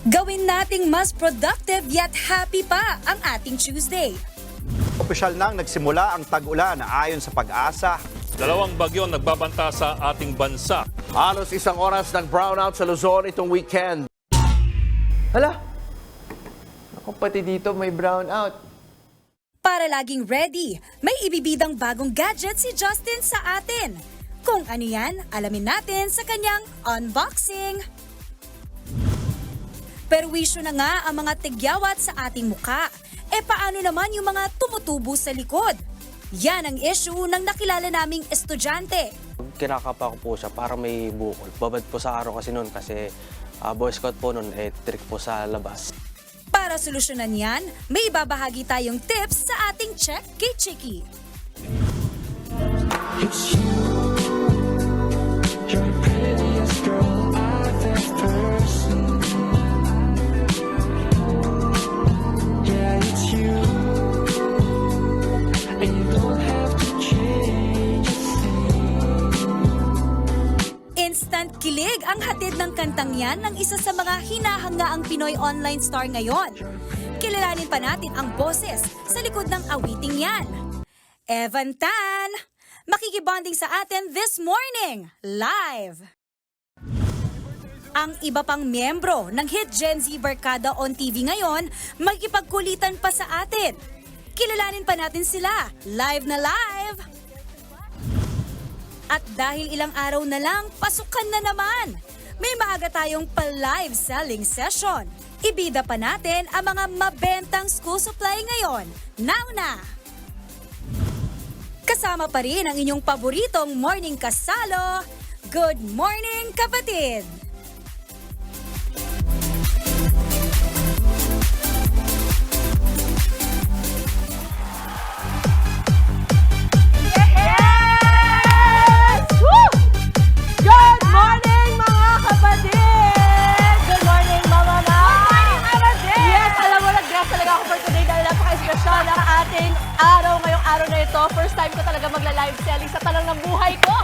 Gawin nating mas productive yet happy pa ang ating Tuesday. Opisyal nang nagsimula ang tag-ulan ayon sa pag-asa. Dalawang bagyo nagbabanta sa ating bansa. Halos isang oras ng brownout sa Luzon itong weekend. Hala, ako pati dito may brownout. Para laging ready, may ibibidang bagong gadget si Justin sa atin. Kung ano yan, alamin natin sa kanyang unboxing. Perwisyo na nga ang mga tigyawat sa ating muka. E paano naman yung mga tumutubo sa likod? Yan ang issue ng nakilala naming estudyante. Kinakapa ko po siya para may bukol. Babad po sa araw kasi noon kasi Boy Scout po noon, trick po sa labas. Para solusyonan yan, may ibabahagi tayong tips sa ating Check kay Chiki. Instant kilig ang hatid ng kantang yan ng isa sa mga hinahangaang Pinoy online star ngayon. Kilalanin pa natin ang boses sa likod ng awiting yan. Evan Tan, makikibonding sa atin this morning, live. Ang iba pang miyembro ng hit Gen Z Barkada on TV ngayon, magkipagkulitan pa sa atin. Kilalanin pa natin sila, live na live. At dahil ilang araw na lang, pasukan na naman. May maaga tayong pa-live selling session. Ibida pa natin ang mga mabentang school supply ngayon. Now na! Kasama pa rin ang inyong paboritong morning kasalo. Good morning, kapatid! Good morning, mga kapatid! Good morning, Mama Ma! Good morning, kapatid! Yes, alam mo, nag-dress talaga ako for today dahil napaka-espesyal ang ating araw ngayong araw na ito. First time ko talaga magla-live selling sa talang ng buhay ko.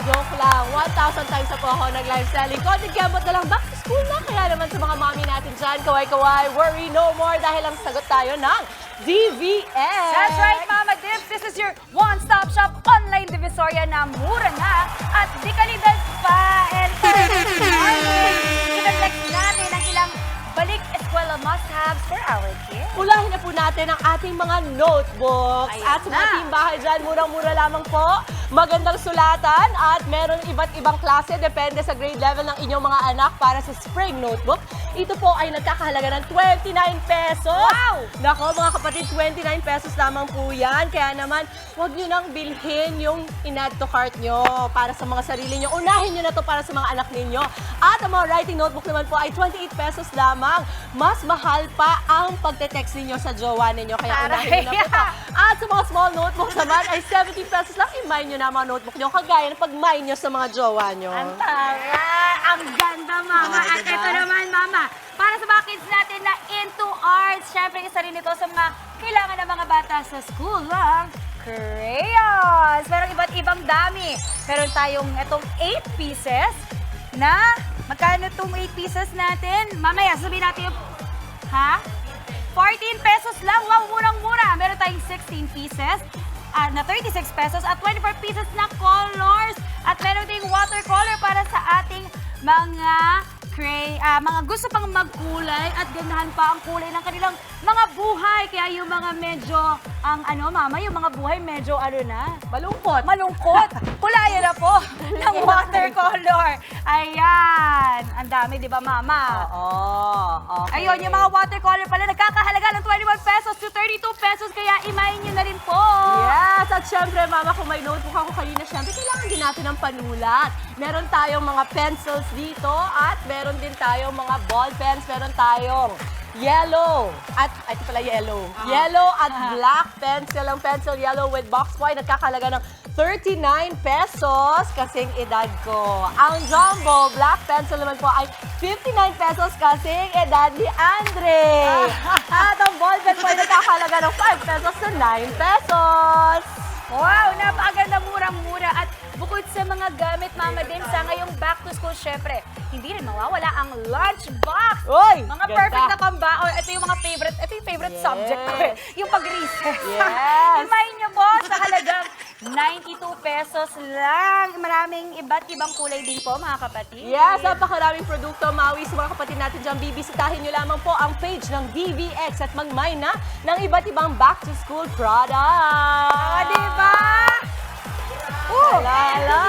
Joke lang, 1,000 times na po ako nag-live selling. Konting gamot na lang, back to school na. Kaya naman sa mga mami natin dyan, kaway-kaway, worry no more dahil ang sagot tayo ng DVS. That's right, Mama Dips. This is your one-stop shop online divisoria na mura na at di kalidad pa. And for this morning, i-flex natin ang ilang balik eskwela must-haves for our kids. Ulahin na po natin ang ating mga notebooks. Ayan At sa mga na. timbahay dyan, murang-mura lamang po. Magandang sulatan at meron iba't ibang klase depende sa grade level ng inyong mga anak para sa spring notebook. Ito po ay nagkakahalaga ng 29 pesos. Wow! Nako mga kapatid, 29 pesos lamang po yan. Kaya naman, huwag nyo nang bilhin yung in-add to cart nyo para sa mga sarili nyo. Unahin nyo na to para sa mga anak ninyo. At ang mga writing notebook naman po ay 28 pesos lamang. Mas mahal pa ang pagte-text ninyo sa jowa ninyo. Kaya unahin nyo na po to. At sa mga small notebooks naman ay 70 pesos lang. I-mine nyo na ang mga notebook nyo. Kagaya ng pag-mine nyo sa mga jowa nyo. Ang tara! Ang ganda, Mama. At ito naman, Mama, para sa mga kids natin na into arts, syempre isa rin ito sa mga kailangan ng mga bata sa school, ang crayons. Merong iba't ibang dami. Meron tayong itong 8 pieces na, magkano itong 8 pieces natin? Mamaya, sabihin natin yung, ha? 14 pesos lang. Wow, murang-mura. Meron tayong 16 pieces na 36 pesos at 24 pieces na colors. At meron ding watercolor para sa ating mga mga gusto pang magkulay at gandahan pa ang kulay ng kanilang mga buhay. Kaya yung mga medyo, Mama, yung mga buhay medyo na? Malungkot. Malungkot. Kulayan na po ng watercolor. Ayan. Ang dami, di ba, Mama? Oo. Okay. Ayun, yung mga watercolor pala nagkakahalaga ng 21 pesos to 32 pesos. Kaya imayin nyo na rin po. Yes! At syempre, Mama, kung may notebook ako kanina, syempre, kailangan din natin ng panulat. Meron tayong mga pencils dito at meron din tayong mga ball pens. Meron tayong yellow at, ito pala yellow. Yellow at black pencil. Ang pencil yellow with box white, nagkakahalaga ng 39 pesos kasing edad ko. Ang jumbo black pencil naman po ay 59 pesos kasing edad ni Andre. At ang ball pen po ay nagkakahalaga ng 5 pesos to 9 pesos. Wow, napakaganda, murang-mura. At Bukod sa mga gamit, Mama Dim, sa ngayong back to school, syempre, hindi rin mawawala ang lunchbox. Uy, Mga ganda. perfect na pambaon. Ito yung mga favorite subject ko eh. Yung pag-recess. Yes. Imayin niyo po sa halagang 92 pesos lang. Maraming iba't ibang kulay din po, mga kapatid. Yes, napakaraming produkto, Maui, sa mga kapatid natin dyan. Bibisitahin nyo lamang po ang page ng DVX at mag-mine na ng iba't ibang back-to-school products. Ah, diba? Lala!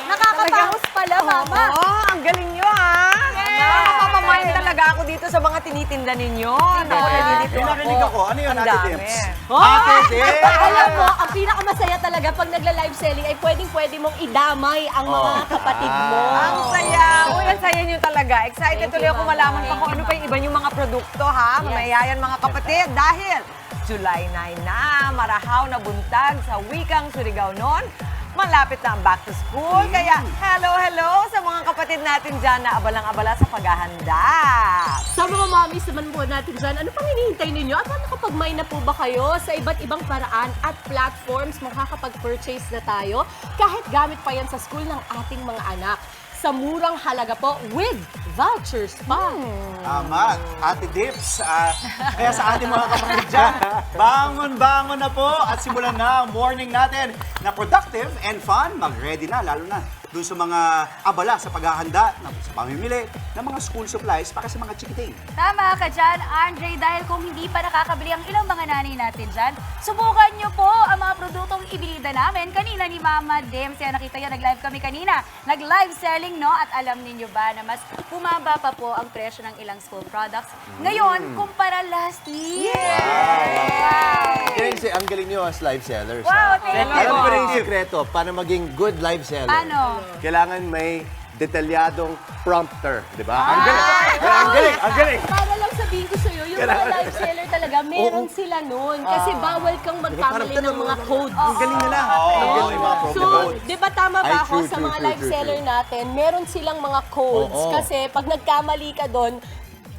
Nakakapaus pala, Mama. Ang galing nyo, ha? Nakakapapamain talaga ako dito sa mga tinitinda ninyo. Naku, nalilito May narinig ako. Ano yun, Ang Ate dami. Dims? Ate Dims! Alam mo, ang pinakamasaya talaga pag nagla-live selling ay pwedeng-pwede mong idamay ang mga kapatid mo. Ang saya. Uy, ang saya nyo talaga. Excited Thank tuloy you, ako Mama. malaman pa kung ano pa yung iba yung mga produkto, ha? Mamayayan mga kapatid. Dahil July 9 na, marahaw na buntag sa wikang Surigao noon. Malapit na ang back to school. Kaya, hello sa mga kapatid natin dyan na abalang-abala sa paghahanda. Sa mga mommies naman po natin dyan, ano pang hinihintay ninyo? At nakapag-mine na po ba kayo sa iba't ibang paraan at platforms? Makakapag-purchase na tayo kahit gamit pa yan sa school ng ating mga anak. Sa murang halaga po with vouchers pa. Tama, Ate Dips. Kaya sa ating mga kapatid dyan, bangon na po at simulan na ang morning natin na productive and fun. Mag-ready na, lalo na doon sa mga abala sa paghahanda, sa pamimili ng mga school supplies para sa mga chikiting. Tama ka dyan, Andre, dahil kung hindi pa nakakabili ang ilang mga nanay natin dyan, subukan nyo po ang mga produktong ibinida namin kanina ni Mama Dim. Kaya nakita nyo, nag-live kami kanina. Nag-live selling, no? At alam ninyo ba na mas bumaba pa po ang presyo ng ilang school products ngayon kumpara last year. Wow! Ang galing nyo as live sellers. Wow, thank you. Alam ko rin yung sikreto paano maging good live seller. Ano? Kailangan may detalyadong prompter, di ba? Ang galing! Ang galing! Para lang sabihin ko sa'yo, yung mga live seller talaga, meron sila nun. Kasi bawal kang magkamali ng mga codes. Ang galing nila. Ang mga So, di ba tama ba ako sa mga live seller natin, meron silang mga codes. Kasi pag nagkamali ka doon,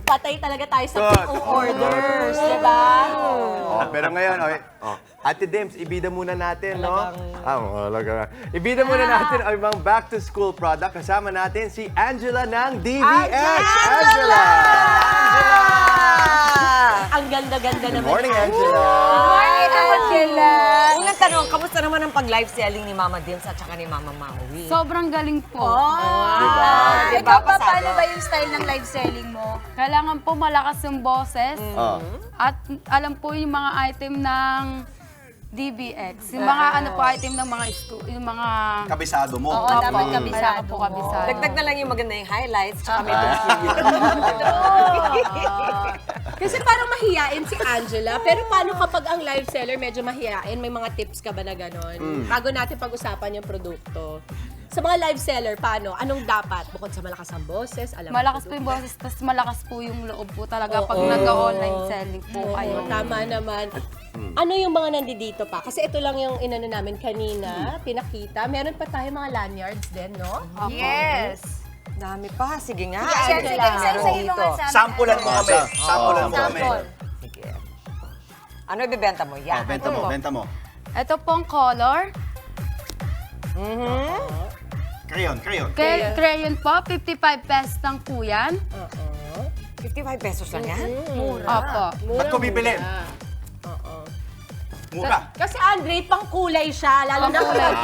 patay talaga tayo sa PO orders, di ba? Pero ngayon, okay. Ate Dims, ibida muna natin, no? Talaga. Ibida muna natin ang ibang back-to-school product. Kasama natin si Angela ng DVX. Angela! Ang ganda-ganda naman. Good morning, Angela. Morning, Angela. Unang tanong, kamusta naman ang pag-live selling ni Mama Dims at saka ni Mama Maui? Sobrang galing po. Ikaw pa, paano ba yung style ng live selling mo? Kailangan po malakas yung boses at alam po yung mga item ng DBX. Yung mga ano po item ng mga school, yung mga Kabisado mo. Oo, dapat kabisado kailangan po kabisado. Dagdag na lang yung maganda yung highlights, tsaka may tungkil. Kasi parang mahiyain si Angela. Pero paano kapag ang live seller medyo mahiyain? May mga tips ka ba na gano'n? Bago natin pag-usapan yung produkto. Sa mga live seller, paano? Anong dapat? Bukod sa malakas ang boses, alam mo Malakas po yung boses, tapos malakas po yung loob po talaga pag nag-online selling po kayo. Tama naman. Ano yung mga nandito pa? Kasi ito lang yung inano namin kanina, pinakita. Meron pa tayo mga lanyards din, no? Yes. Dami pa. Sige nga. Sige, sige mo nga sa amin. Sampulan mo kami. Sampulan mo kami. Sample. Sige. Ano ibibenta mo? Yan. Benta mo. Ito pong color, Crayon. crayon po, 55 pesos lang po yan. 55 pesos lang yan? Opo. Ba't ko bibili? Mura. Kasi Andre, pang kulay siya. Lalo na kung kulay.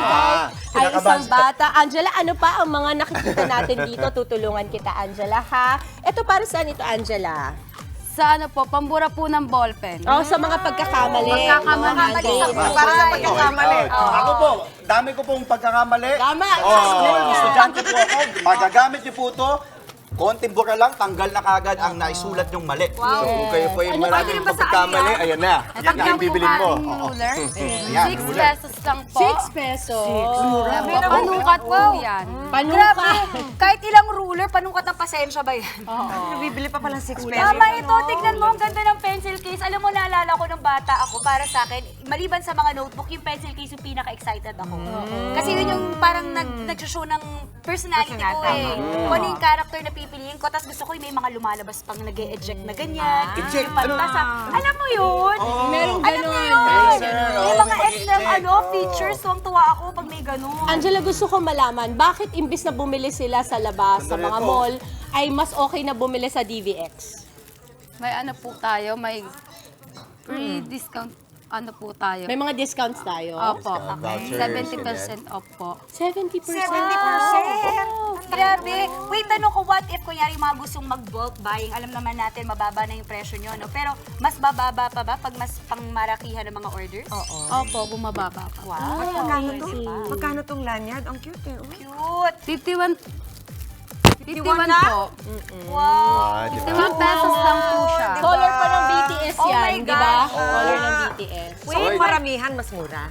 ay isang bata. Angela, ano pa ang mga nakikita natin dito? Tutulungan kita, Angela, ha? Ito para saan ito, Angela? Sa ano po, pambura po ng ballpen. Oh, sa mga pagkakamali. Pagkakamali. Para sa pagkakamali. Ako po, dami ko pong pagkakamali. Tama. Estudyante po ako. Magagamit niyo po ito. Konting bura lang, tanggal na kagad ang naisulat yung mali. So, kung kayo po yung maraming ba sa pagkakamali, ayan na. Yan Ito yung bibilin mo. po ang ruler. Yan, 6 ruler. pesos lang po. 6 pesos. Panukat po yan. Panuka. Kahit ilang ruler, panukat ng pasensya ba yan? Bibili pa palang 6 pesos. Tama ito, tignan mo, ang ganda ng pencil case. Alam mo, naalala ko nung bata ako, para sa akin, maliban sa mga notebook, yung pencil case yung pinaka-excited ako. Kasi yun yung parang nag-show ng personality ko eh. Kung ano yung character na pipiliin ko. Tapos gusto ko yung may mga lumalabas pang nag-e-eject na ganyan. Eject? Yung pantasa. Alam mo yun? Merong Alam mo ganun. yun? Yung mga extra features, tuwang-tuwa ako pag may ganun. Angela, gusto ko malaman, bakit imbis na bumili sila sa labas, sa mga mall, ay mas okay na bumili sa DVX? May ano po tayo, may free discount ano po tayo. May mga discounts tayo? Opo. vouchers, 70% off po. 70%? 70%? Grabe. Wait, tanong ko, what if kunyari mga gustong mag-bulk buying, alam naman natin mababa na yung presyo nyo, no? Pero mas bababa pa ba pag mas pangmarakihan ng mga orders? Opo, bumababa pa. Wow. Magkano tong lanyard? Ang cute eh. Cute. 51 na? po. Wow. 51 pesos lang po siya. Color pa ng BTS Oh yan, my di ba? God. Color ng BTS. Wait, maramihan mas mura.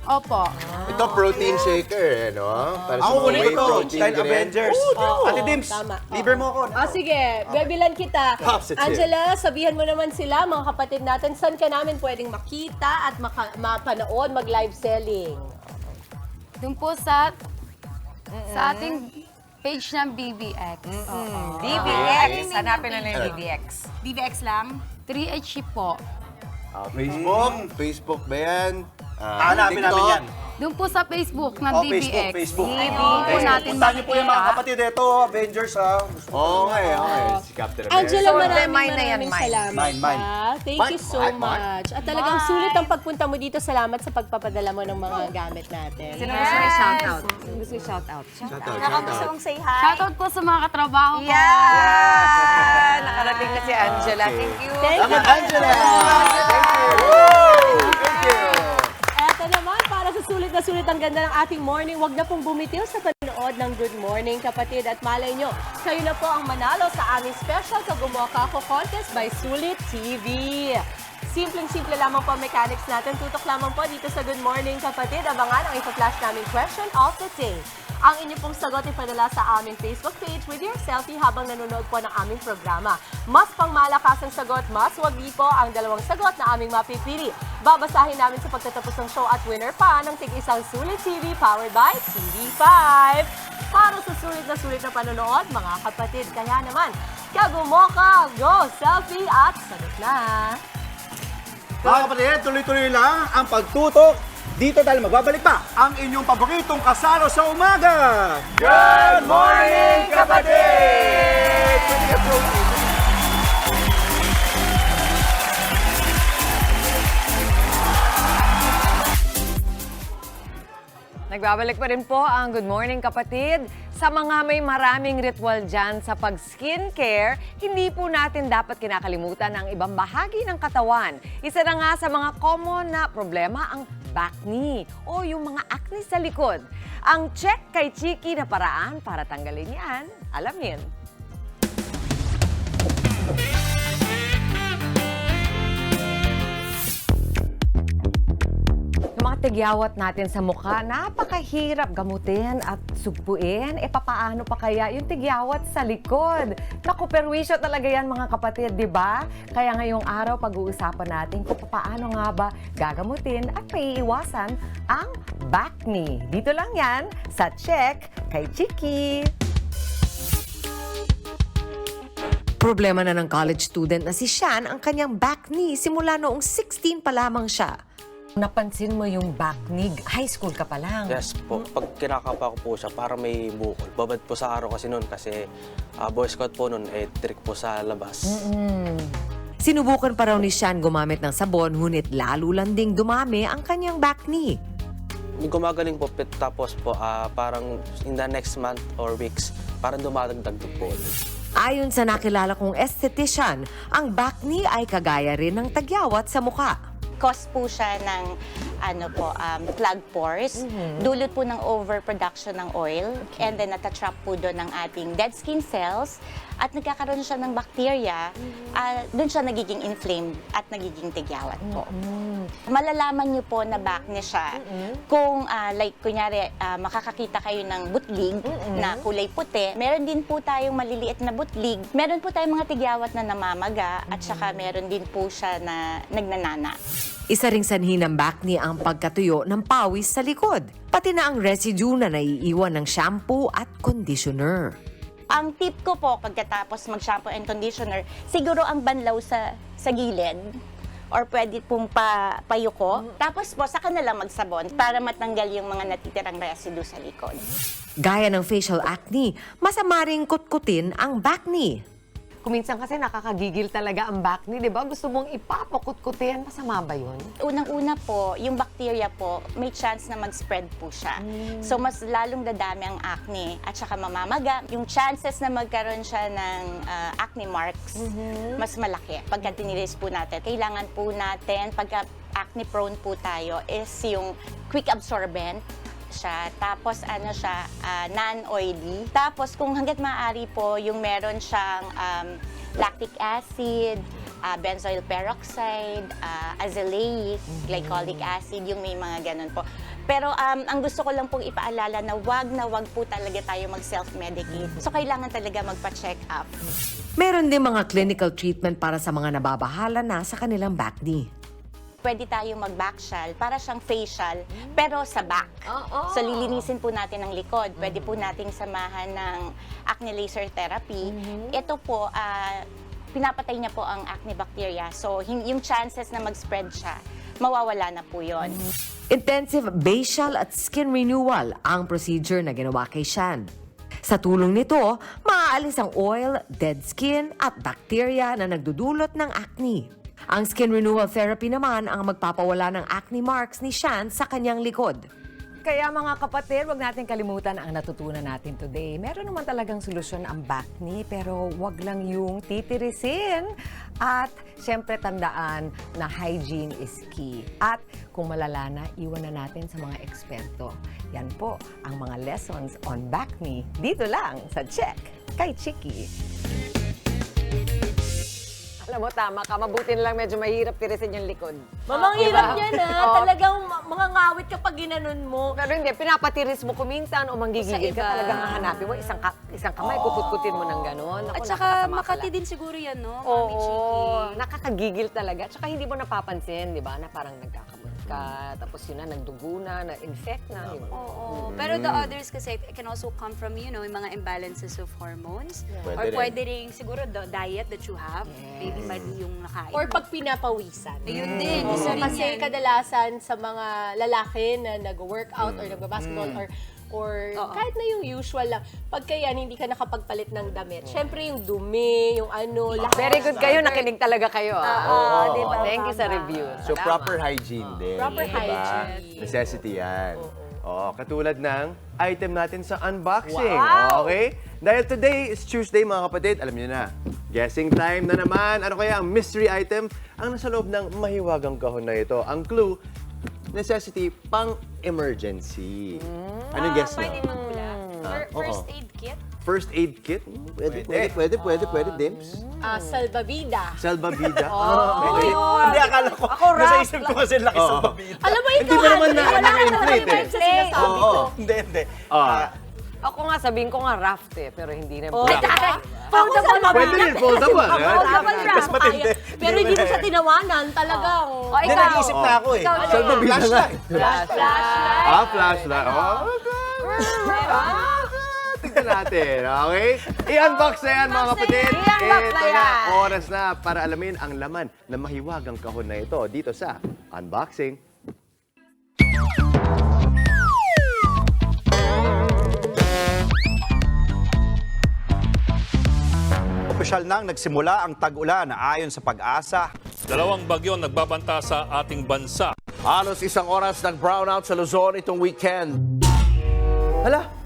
Opo. Ito protein shaker, no? Para Ako kunin whey ko to, protein Style drink. Avengers. Ate Dims, tama. libre mo ako. Sige, bebilan kita. Substitute. Angela, sabihan mo naman sila, mga kapatid natin, saan ka namin pwedeng makita at mapanood, mag-live selling? Doon po sa ating page ng BBX. DVX. Hanapin na lang yung DVX. DVX lang? 3H po. Facebook ba yan? Hanapin namin yan. Doon po sa Facebook ng Oh, DBX. Facebook. Doon po natin Puntahan niyo po yung mga makikita. kapatid. Ito, Avengers ha. Okay. Si Captain America. Angela, So, maraming mine na yan, mine. salamat. Mine. ha? Thank you so Mine. much. At talagang sulit ang pagpunta mo dito. Salamat sa pagpapadala mo ng mga gamit natin. Sino gusto may shoutout? Gusto yung shoutout? Baka gusto mong say hi? Shoutout po sa mga katrabaho ko. Yeah! Nakarating na si Angela. Thank you. Thank you, Angela! Thank you! Eto naman, para sa sulit na sulit ang ganda ng ating morning, wag na pong bumitiw sa panonood ng Good Morning Kapatid. At malay nyo, kayo na po ang manalo sa aming special Kagumoka Ako Contest by Sulit TV. Simpleng-simple lamang po ang mechanics natin. Tutok lamang po dito sa Good Morning Kapatid. Abangan ang ipa-flash namin question of the day. Ang inyo pong sagot ipadala sa aming Facebook page with your selfie habang nanonood po ng aming programa. Mas pangmalakas ang sagot, mas wagi po ang dalawang sagot na aming mapipili. Babasahin namin sa pagtatapos ng show at winner pa ng tig-isang Sulit TV powered by TV5. Para sa sulit na panonood, mga kapatid, kaya naman, Kagumoka, go, selfie at sagot na! Mga kapatid, tuloy-tuloy lang ang pagtutok. Dito dahil magbabalik pa ang inyong paboritong kasalo sa umaga. Good morning, kapatid! Nagbabalik pa rin po ang Good Morning Kapatid. Sa mga may maraming ritual dyan sa pag-skincare, hindi po natin dapat kinakalimutan ang ibang bahagi ng katawan. Isa na nga sa mga common na problema ang back knee o yung mga acne sa likod. Ang check kay Chiki na paraan para tanggalin yan, alamin. Yung mga tigyawat natin sa mukha, napakahirap gamutin at sugpuin. E papaano pa kaya yung tigyawat sa likod? Naku, perwisyo talaga yan mga kapatid, di ba? Kaya ngayong araw pag-uusapan natin kung paano nga ba gagamutin at maiiwasan ang back knee. Dito lang yan sa Check kay Chiki. Problema na ng college student na si Shan ang kanyang back knee simula noong 16 pa lamang siya. Napansin mo yung back knee, high school ka pa lang. Yes po. Pag kinakapa ko po siya, para may bukol. Babad po sa araw kasi noon kasi Boy Scout po noon, trick po sa labas. Sinubukan pa raw ni Shan gumamit ng sabon, ngunit lalo lang ding dumami ang kanyang back knee. Gumagaling po, tapos po parang in the next month or weeks, parang dumadagdag po. Ayon sa nakilala kong esthetician, ang back knee ay kagaya rin ng tagyawat sa mukha. Cause po siya ng clogged pores, dulot po ng overproduction ng oil, and then natatrap po doon ng ating dead skin cells, at nagkakaroon siya ng bacteria, doon siya nagiging inflamed at nagiging tigyawat po. Malalaman niyo po na back knee siya kung like kunyari makakakita kayo ng butlig na kulay puti. Meron din po tayong maliliit na butlig. Meron po tayong mga tigyawat na namamaga at saka meron din po siya na nagnanana. Isa ring sanhi ng back knee ang pagkatuyo ng pawis sa likod, pati na ang residue na naiiwan ng shampoo at conditioner. Ang tip ko po, pagkatapos mag-shampoo and conditioner, siguro ang banlaw sa gilid or pwede pong payuko. Tapos po, saka na lang magsabon para matanggal yung mga natitirang residue sa likod. Gaya ng facial acne, masama ring kutkutin ang bacne. Kuminsan kasi nakakagigil talaga ang back ni, di ba? Gusto mong ipapakutkutin. Masama ba yun? Unang-una po, yung bacteria po, may chance na mag-spread po siya. So, mas lalong dadami ang acne at saka mamamaga. Yung chances na magkaroon siya ng acne marks, mas malaki. Pagka tinilis po natin, kailangan po natin, pagka acne prone po tayo, is yung quick absorbent siya. Tapos ano siya, non-oily. Tapos kung hanggat maaari po, yung meron siyang lactic acid, benzoyl peroxide, azelaic, glycolic acid, yung may mga ganun po. Pero ang gusto ko lang pong ipaalala na wag po talaga tayo mag-self-medicate. So kailangan talaga magpa-check up. Meron din mga clinical treatment para sa mga nababahala na sa kanilang bacne. Pwede tayong mag-backshal para siyang facial, pero sa back. So, lilinisin po natin ang likod. Pwede po nating samahan ng acne laser therapy. Ito po, pinapatay niya po ang acne bacteria. So, yung chances na mag-spread siya, mawawala na po yon. Intensive facial at skin renewal ang procedure na ginawa kay Shan. Sa tulong nito, maaalis ang oil, dead skin at bacteria na nagdudulot ng acne. Ang skin renewal therapy naman ang magpapawala ng acne marks ni Shan sa kanyang likod. Kaya mga kapatid, wag natin kalimutan ang natutunan natin today. Meron naman talagang solusyon ang bacne, pero wag lang yung titirisin. At syempre tandaan na hygiene is key. At kung malala na, iwan na natin sa mga eksperto. Yan po ang mga lessons on bacne dito lang sa Check kay Chiki. Alam mo, tama ka. Mabuti na lang medyo mahirap tirisin yung likod. Mamang hirap yan Talagang mga ngawit kapag ginanon mo. Pero hindi, pinapatiris mo kuminsan o manggigigil ka, talagang hahanapin mo. Isang kamay, puputkutin mo ng gano'n. At saka Makati din siguro yan, no? Mami Chiki. Oo, nakakagigil talaga. At saka hindi mo napapansin, di ba, na parang nagkakamot ka, tapos yun na, nagdugo na, na-infect na. Oo. Pero the others kasi, it can also come from, yung mga imbalances of hormones. Pwede Or pwede rin siguro the diet that you have. Maybe mali yung nakain. Or pag pinapawisan. Ayun din, isa rin Kasi yan. kadalasan sa mga lalaki na nag-workout or nag-basketball or kahit na yung usual lang, pagka yan, hindi ka nakapagpalit ng damit. Siyempre yung dumi, yung lahat. Very good kayo, nakinig talaga kayo. diba, Thank you sa Mama? review. So, proper hygiene din. Proper diba? hygiene. Necessity yan. Katulad ng item natin sa unboxing. Wow! Okay? Dahil today is Tuesday, mga kapatid, alam niyo na, guessing time na naman. Ano kaya ang mystery item ang nasa loob ng mahiwagang kahon na ito? Ang clue, necessity pang-emergency. Anong guess niyo? Pwede mamula. First aid kit? First aid kit? Pwede, Dims. Salbavida. Salbavida. Hindi, akala ko. Nasa isip ko kasi laki sa babita. Alam mo, Hindi ikaw, mo naman na-inflate eh. sa sinasabi ko. Hindi. Ako nga, sabihin ko nga raft pero hindi na. Foldable Pwede rin, foldable. Foldable Mas matindi. Pero hindi mo siya tinawanan, talagang. Hindi, nag-iisip na ako eh. Salbavida nga. Flashlight. Flashlight. Tignan natin, okay? I-unbox na yan, mga kapatid. I-unbox na Ito na, yan. oras na para alamin ang laman na mahiwagang kahon na ito dito sa Unboxing. Opisyal nang nagsimula ang tag-ulan ayon sa pag-asa. Dalawang bagyo nagbabanta sa ating bansa. Halos isang oras ng brownout sa Luzon itong weekend. Hala!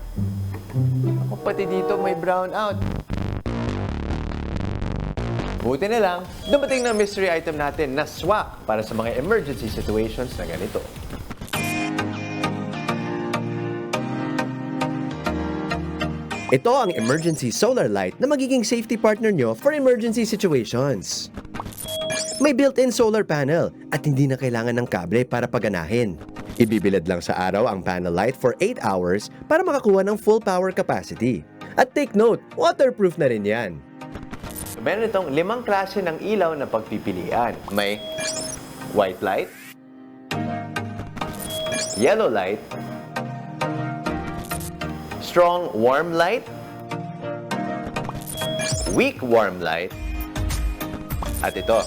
Ako pati dito may brownout. Buti na lang, dumating na mystery item natin na swak para sa mga emergency situations na ganito. Ito ang emergency solar light na magiging safety partner nyo for emergency situations. May built-in solar panel at hindi na kailangan ng kable para paganahin. Ibibilad lang sa araw ang panel light for 8 hours para makakuha ng full power capacity. At take note, waterproof na rin yan. Meron itong 5 klase ng ilaw na pagpipilian. May white light, yellow light, strong warm light, weak warm light, at ito,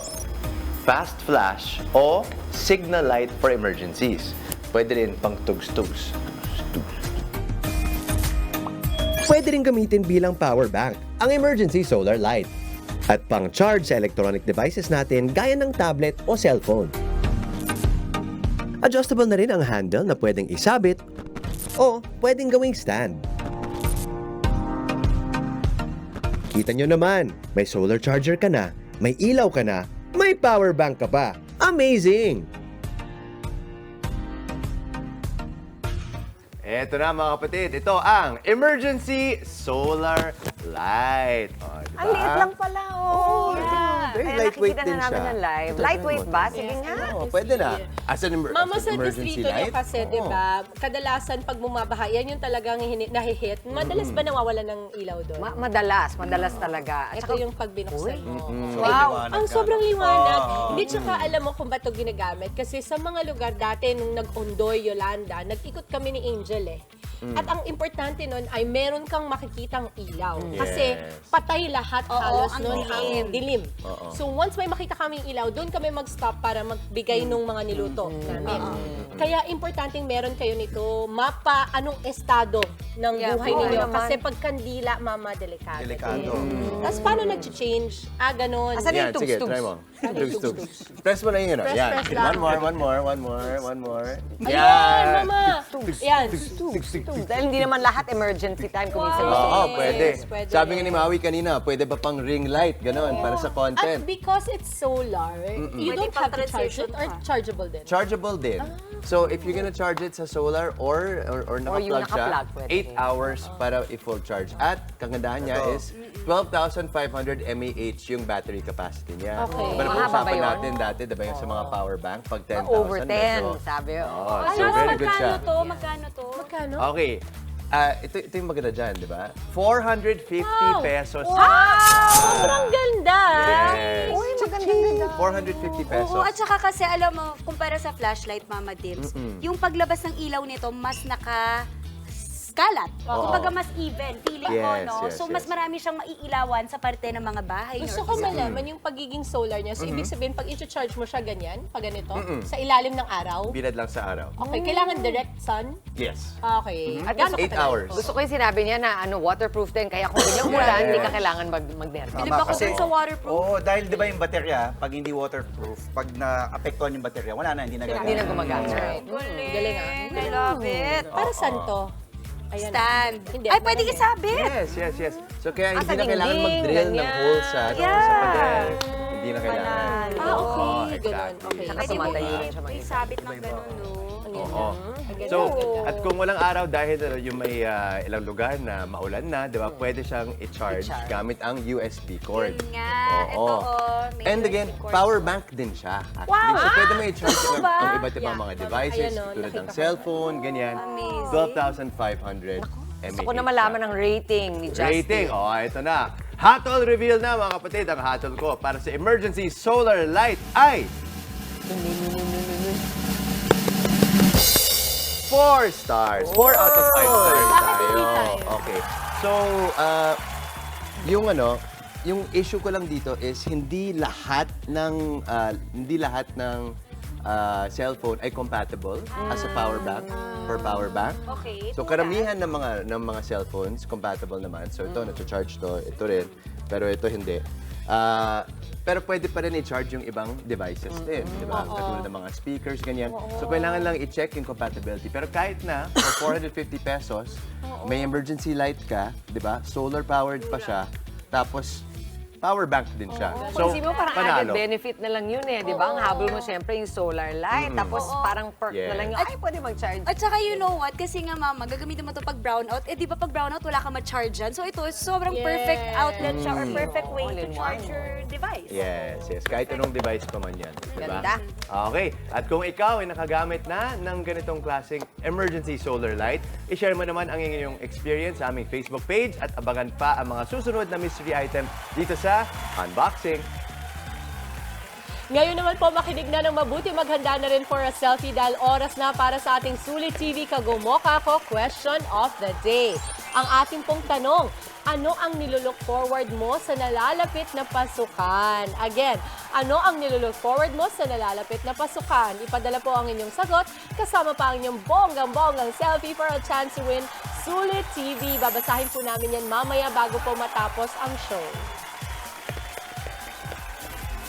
fast flash o signal light for emergencies. Pwede rin pang tugs-tugs. Pwede rin gamitin bilang power bank ang emergency solar light. At pang-charge sa electronic devices natin gaya ng tablet o cellphone. Adjustable na rin ang handle na pwedeng isabit o pwedeng gawing stand. Kita nyo naman, may solar charger ka na, may ilaw ka na, may power bank ka pa. Amazing! Eto na mga kapatid, ito ang Emergency Solar Light. O, diba? Ang liit lang pala, oh. Very Kaya lightweight nakikita din na namin siya. ng live. Lightweight ba? Sige nga. Oo, pwede na. As an Mama, sa emergency distrito niyo light. kasi, di ba, kadalasan pag bumabaha, yan yung talagang nahihit. Madalas ba nawawala ng ilaw doon? Madalas talaga. At Ito saka, yung pag binuksan mo. Wow. Ang sobrang liwanag. Hindi, tsaka alam mo kung ba ito ginagamit. Kasi sa mga lugar dati, nung nag-Ondoy, Yolanda, nag-ikot kami ni Angel eh. At ang importante nun ay meron kang makikitang ilaw. Kasi patay lahat halos ang nun ang dilim. Oo. So once may makita kaming ilaw, doon kami mag-stop para magbigay nung mga niluto namin. Kaya importanteng meron kayo nito, mapa anong estado ng buhay oo ninyo. naman. Kasi pag kandila, mama, delikado. Delikado. Tapos paano nag-change? Ganon. Asan Yan, yung sige, tugs-tugs? try mo. Tugs-tugs. Press mo na yun. Press, Yan. press lang. One more. Ayun, mama! Yan. Dahil hindi naman lahat emergency time kung minsan gusto Oo, mo. pwede. pwede Sabi nga rin. ni Maui kanina, pwede ba pang ring light, gano'n, para sa At content. because it's solar, you don't have to charge it or chargeable din. Chargeable din. So, if you're gonna charge it sa solar or yung naka-plug siya, naka-plug, pwede 8 hours para i-full charge. At kagandahan niya is 12,500 mAh yung battery capacity niya. Okay. Diba Mahaba ba napag-usapan yun? natin dati, diba yung sa mga power bank, pag 10,000 Over 10, medyo- sabi. Oo, so very good siya. Magkano to? Magkano? Okay. Ito yung maganda dyan, di ba? 450 pesos. Sobrang ganda! Yes. Uy, maganda. 450 pesos. Oo, at saka kasi alam mo, kumpara sa flashlight, Mama Dibs, yung paglabas ng ilaw nito, mas naka-skalat. Kumbaga mas even, feeling ko, Yes, no? yes, So, mas yes. marami siyang maiilawan sa parte ng mga bahay. Gusto ko malaman yung pagiging solar niya. So, ibig sabihin, pag i-charge mo siya ganyan, pag ganito, sa ilalim ng araw, Bilad lang sa araw. okay, kailangan direct sun? Yes. Okay. At Gano'n 8 katagal? hours. Gusto ko yung sinabi niya na waterproof din. Kaya kung biglang ulan, hindi ka kailangan mag-nervous. Bilib ako dun sa waterproof. Oo, dahil di ba yung baterya, pag hindi waterproof, pag na-apektuhan yung baterya, wala na, hindi na Hindi na gagana. gumagana. Galing ah. I love it. Para saan to? Ayan. Stand. Hindi, Ay, ano pwede yan? isabit. Yes. So kaya hindi sa na kailangan dingding, mag-drill ng ganyan. hole sa pader. Hindi na kailangan. Okay. Oo, Ganun. exactly. Okay. Saka tumatayo rin siya May sabit ng ganun, no? Oo. So, at kung walang araw dahil yung may ilang lugar na maulan na, di ba, pwede siyang i-charge gamit ang USB cord. Yun nga. Ito, may And again, USB cord. power bank din siya. Actually. So, pwede mo i-charge ang iba't ibang mga devices, Ayan, tulad ng nakita ko. cellphone, ganyan. Amazing. 12,500 mAh. Gusto ko na malaman ang rating ni Justin. Rating, ito na. Hatol reveal na mga kapatid. Ang hatol ko para sa emergency solar light ay 4 stars. 4 out of 5 stars tayo. Okay. So, yung issue ko lang dito is hindi lahat ng cellphone ay compatible as a power bank for power bank. Okay. So karamihan ng mga cellphones compatible naman. So ito na-charge to, ito rin, pero ito hindi. Pero pwede pa rin i-charge yung ibang devices din, di ba? Katulad ng mga speakers, ganyan. So kailangan lang i-check yung compatibility. Pero kahit na, for 450 pesos, may emergency light ka, di ba? Solar powered pa siya, tapos power bank din siya. So, Isipin mo, parang panalo. added benefit na lang yun eh, di ba? Ang habol mo siyempre yung solar light, tapos parang perk na lang yung, ay, pwede mag-charge. At saka you know what, kasi nga mama, gagamitin mo to pag brownout. Di ba pag brownout, wala ka ma-charge dyan. So ito, sobrang perfect outlet siya or perfect way to charge your device. Yes. Kahit anong device pa man yan. Diba? Ganda. Okay. At kung ikaw ay nakagamit na ng ganitong klaseng emergency solar light, i-share mo naman ang inyong experience sa aming Facebook page at abangan pa ang mga susunod na mystery item dito sa Unboxing. Ngayon naman po, makinig na ng mabuti. Maghanda na rin for a selfie dahil oras na para sa ating Sulit TV Kagumoka Ko Question of the Day. Ang ating pong tanong, ano ang nilulook forward mo sa nalalapit na pasukan? Again, ano ang nilulook forward mo sa nalalapit na pasukan? Ipadala po ang inyong sagot, kasama pa ang inyong bonggang-bonggang selfie for a chance to win Sulit TV. Babasahin po namin yan mamaya bago po matapos ang show.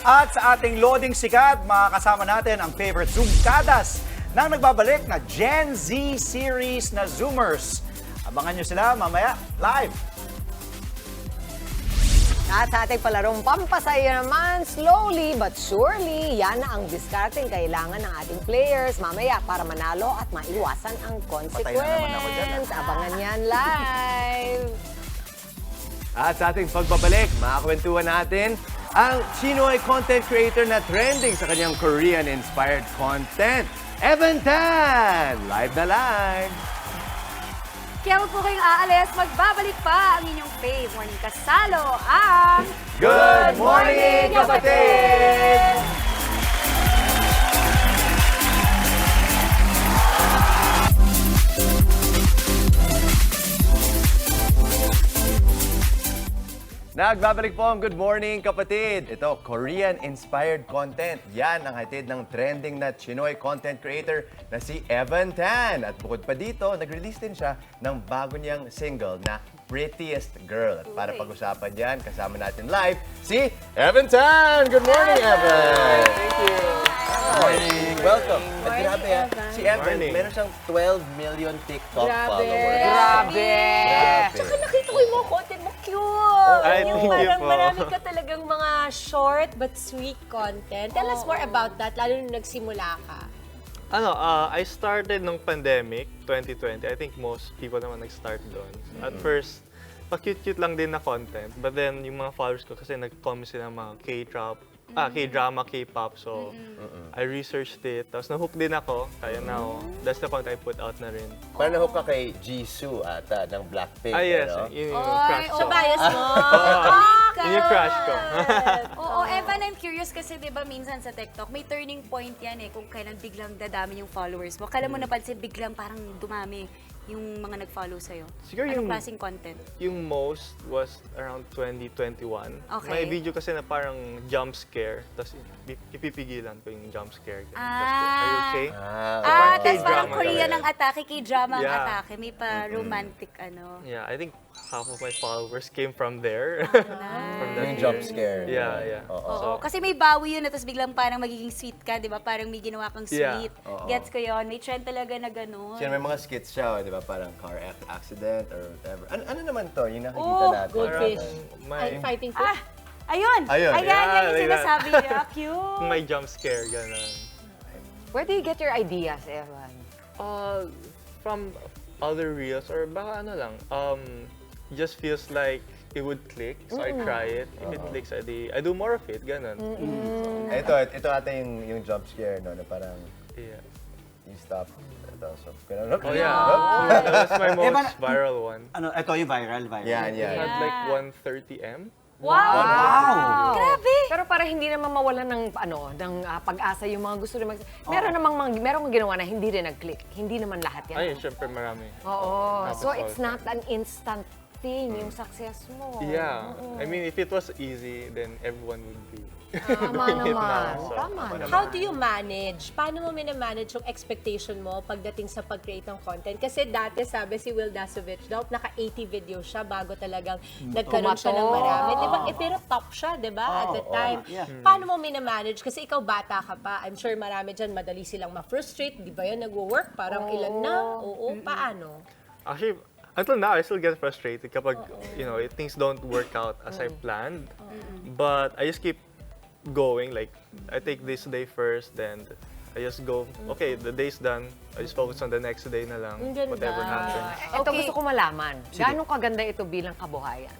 At sa ating loading sikat, makakasama natin ang favorite Zoomkadas ng nagbabalik na Gen Z series na Zoomers. Abangan nyo sila mamaya live. At sa ating palarong pampasaya naman, slowly but surely, yan na ang discarding kailangan ng ating players mamaya para manalo at maiwasan ang Patay na naman ako dyan, consequence. Abangan yan live. At sa ating pagbabalik, makakwentuhan natin ang Chinoy content creator na trending sa kanyang Korean-inspired content, Evan Tan! Live na live! Kaya huwag po kayong aalis, magbabalik pa ang inyong fave morning kasalo, ang Good morning, kapatid! Nagbabalik po ang Good Morning, kapatid. Ito, Korean-inspired content. Yan ang hatid ng trending na Chinoy content creator na si Evan Tan. At bukod pa dito, nag-release din siya ng bago niyang single na Prettiest Girl. At para pag-usapan yan, kasama natin live si Evan Tan! Good morning, Evan! Thank you. Morning! Welcome! At grabe si Evan, Morning. meron siyang 12 million TikTok Grabe. followers. Grabe! Tsaka nakita ko yung mga content mo, cute! Ay, Yung thank you parang po. marami ka talagang mga short but sweet content. Tell us more about that, lalo nung nagsimula ka. I started nung pandemic, 2020. I think most people naman nag-start doon. At first, pa-cute-cute lang din na content. But then, yung mga followers ko kasi nag-comment sila ng mga K-drama, K-pop. So, I researched it. Tapos na-hook din ako. Kaya now, that's the point I put out na rin. Parang nahook ka kay Jisoo ata ng Blackpink. Yes. ano? Yun yung crush ko. Sa bias mo. Yun yung crush ko. Oo, Evan, I'm curious kasi 'di ba minsan sa TikTok may turning point 'yan eh kung kailan biglang dadami yung followers mo. Kailan mo napansin biglang parang dumami yung mga nag-follow sa'yo? Siguro Anong yung- klaseng content? Yung most was around 2021. Okay. May video kasi na parang jump scare. Tapos ipipigilan ko yung jump scare. Are you okay? Tapos parang K-drama Korean talaga. ang atake, K-drama ang Yeah. atake. May pa romantic ano. Yeah, I think half of my followers came from there. From that Yung jump scare. Yeah. Oo, kasi may bawi yun, tapos biglang parang magiging sweet ka, di ba? Parang may ginawa kang Yeah. sweet. Oo. Gets ko yun. May trend talaga na gano'n. Sino may mga skits siya, di ba? Parang car accident or whatever. Ano naman to? Yung nakikita Oh, natin. goldfish. My, I'm fighting fish. Ayun! Ayun. Ayan, Yeah, yan yung like that. sinasabi niya. Cute! may jump scare, gano'n. Where do you get your ideas, Evan? From other reels or baka ano lang, just feels like it would click, so I try it. If it clicks, I do more of it, gano'n. Ito ata yung jump scare, no? Na parang Yeah. you stop. Ito, so, ganun. Oh yeah, that was my most Evan- viral one. Ano, ito yung viral. Yan. It had like 130M. Wow! Grabe! Pero para hindi naman mawalan ng pag-asa yung mga gusto rin meron namang merong ginawa na hindi rin nag-click. Hindi naman lahat yan. Ay, syempre marami. Oo. So Tapos it's not an instant thing yung success mo. Yeah. I mean, if it was easy, then everyone would be Tama doing it naman. now. So, Tama naman. How do you manage? Paano mo minamanage yung expectation mo pagdating sa pag-create ng content? Kasi dati sabi si Will Dasovich daw, naka-80 video siya bago talagang nagkaroon siya ng marami. Diba? Pero top siya, diba? At that time. Paano mo minamanage? Kasi ikaw bata ka pa. I'm sure marami dyan, madali silang ma-frustrate. Di ba yan nagwo-work? Parang ilan na? Oo. Paano? Actually, until now, I still get frustrated kapag, things don't work out as I planned. But I just keep going. Like, I take this day first, then I just go, okay, the day's done. I just focus on the next day na lang. Ang ganda. Whatever happens. Ito gusto ko malaman. Gaano kaganda ito bilang kabuhayan?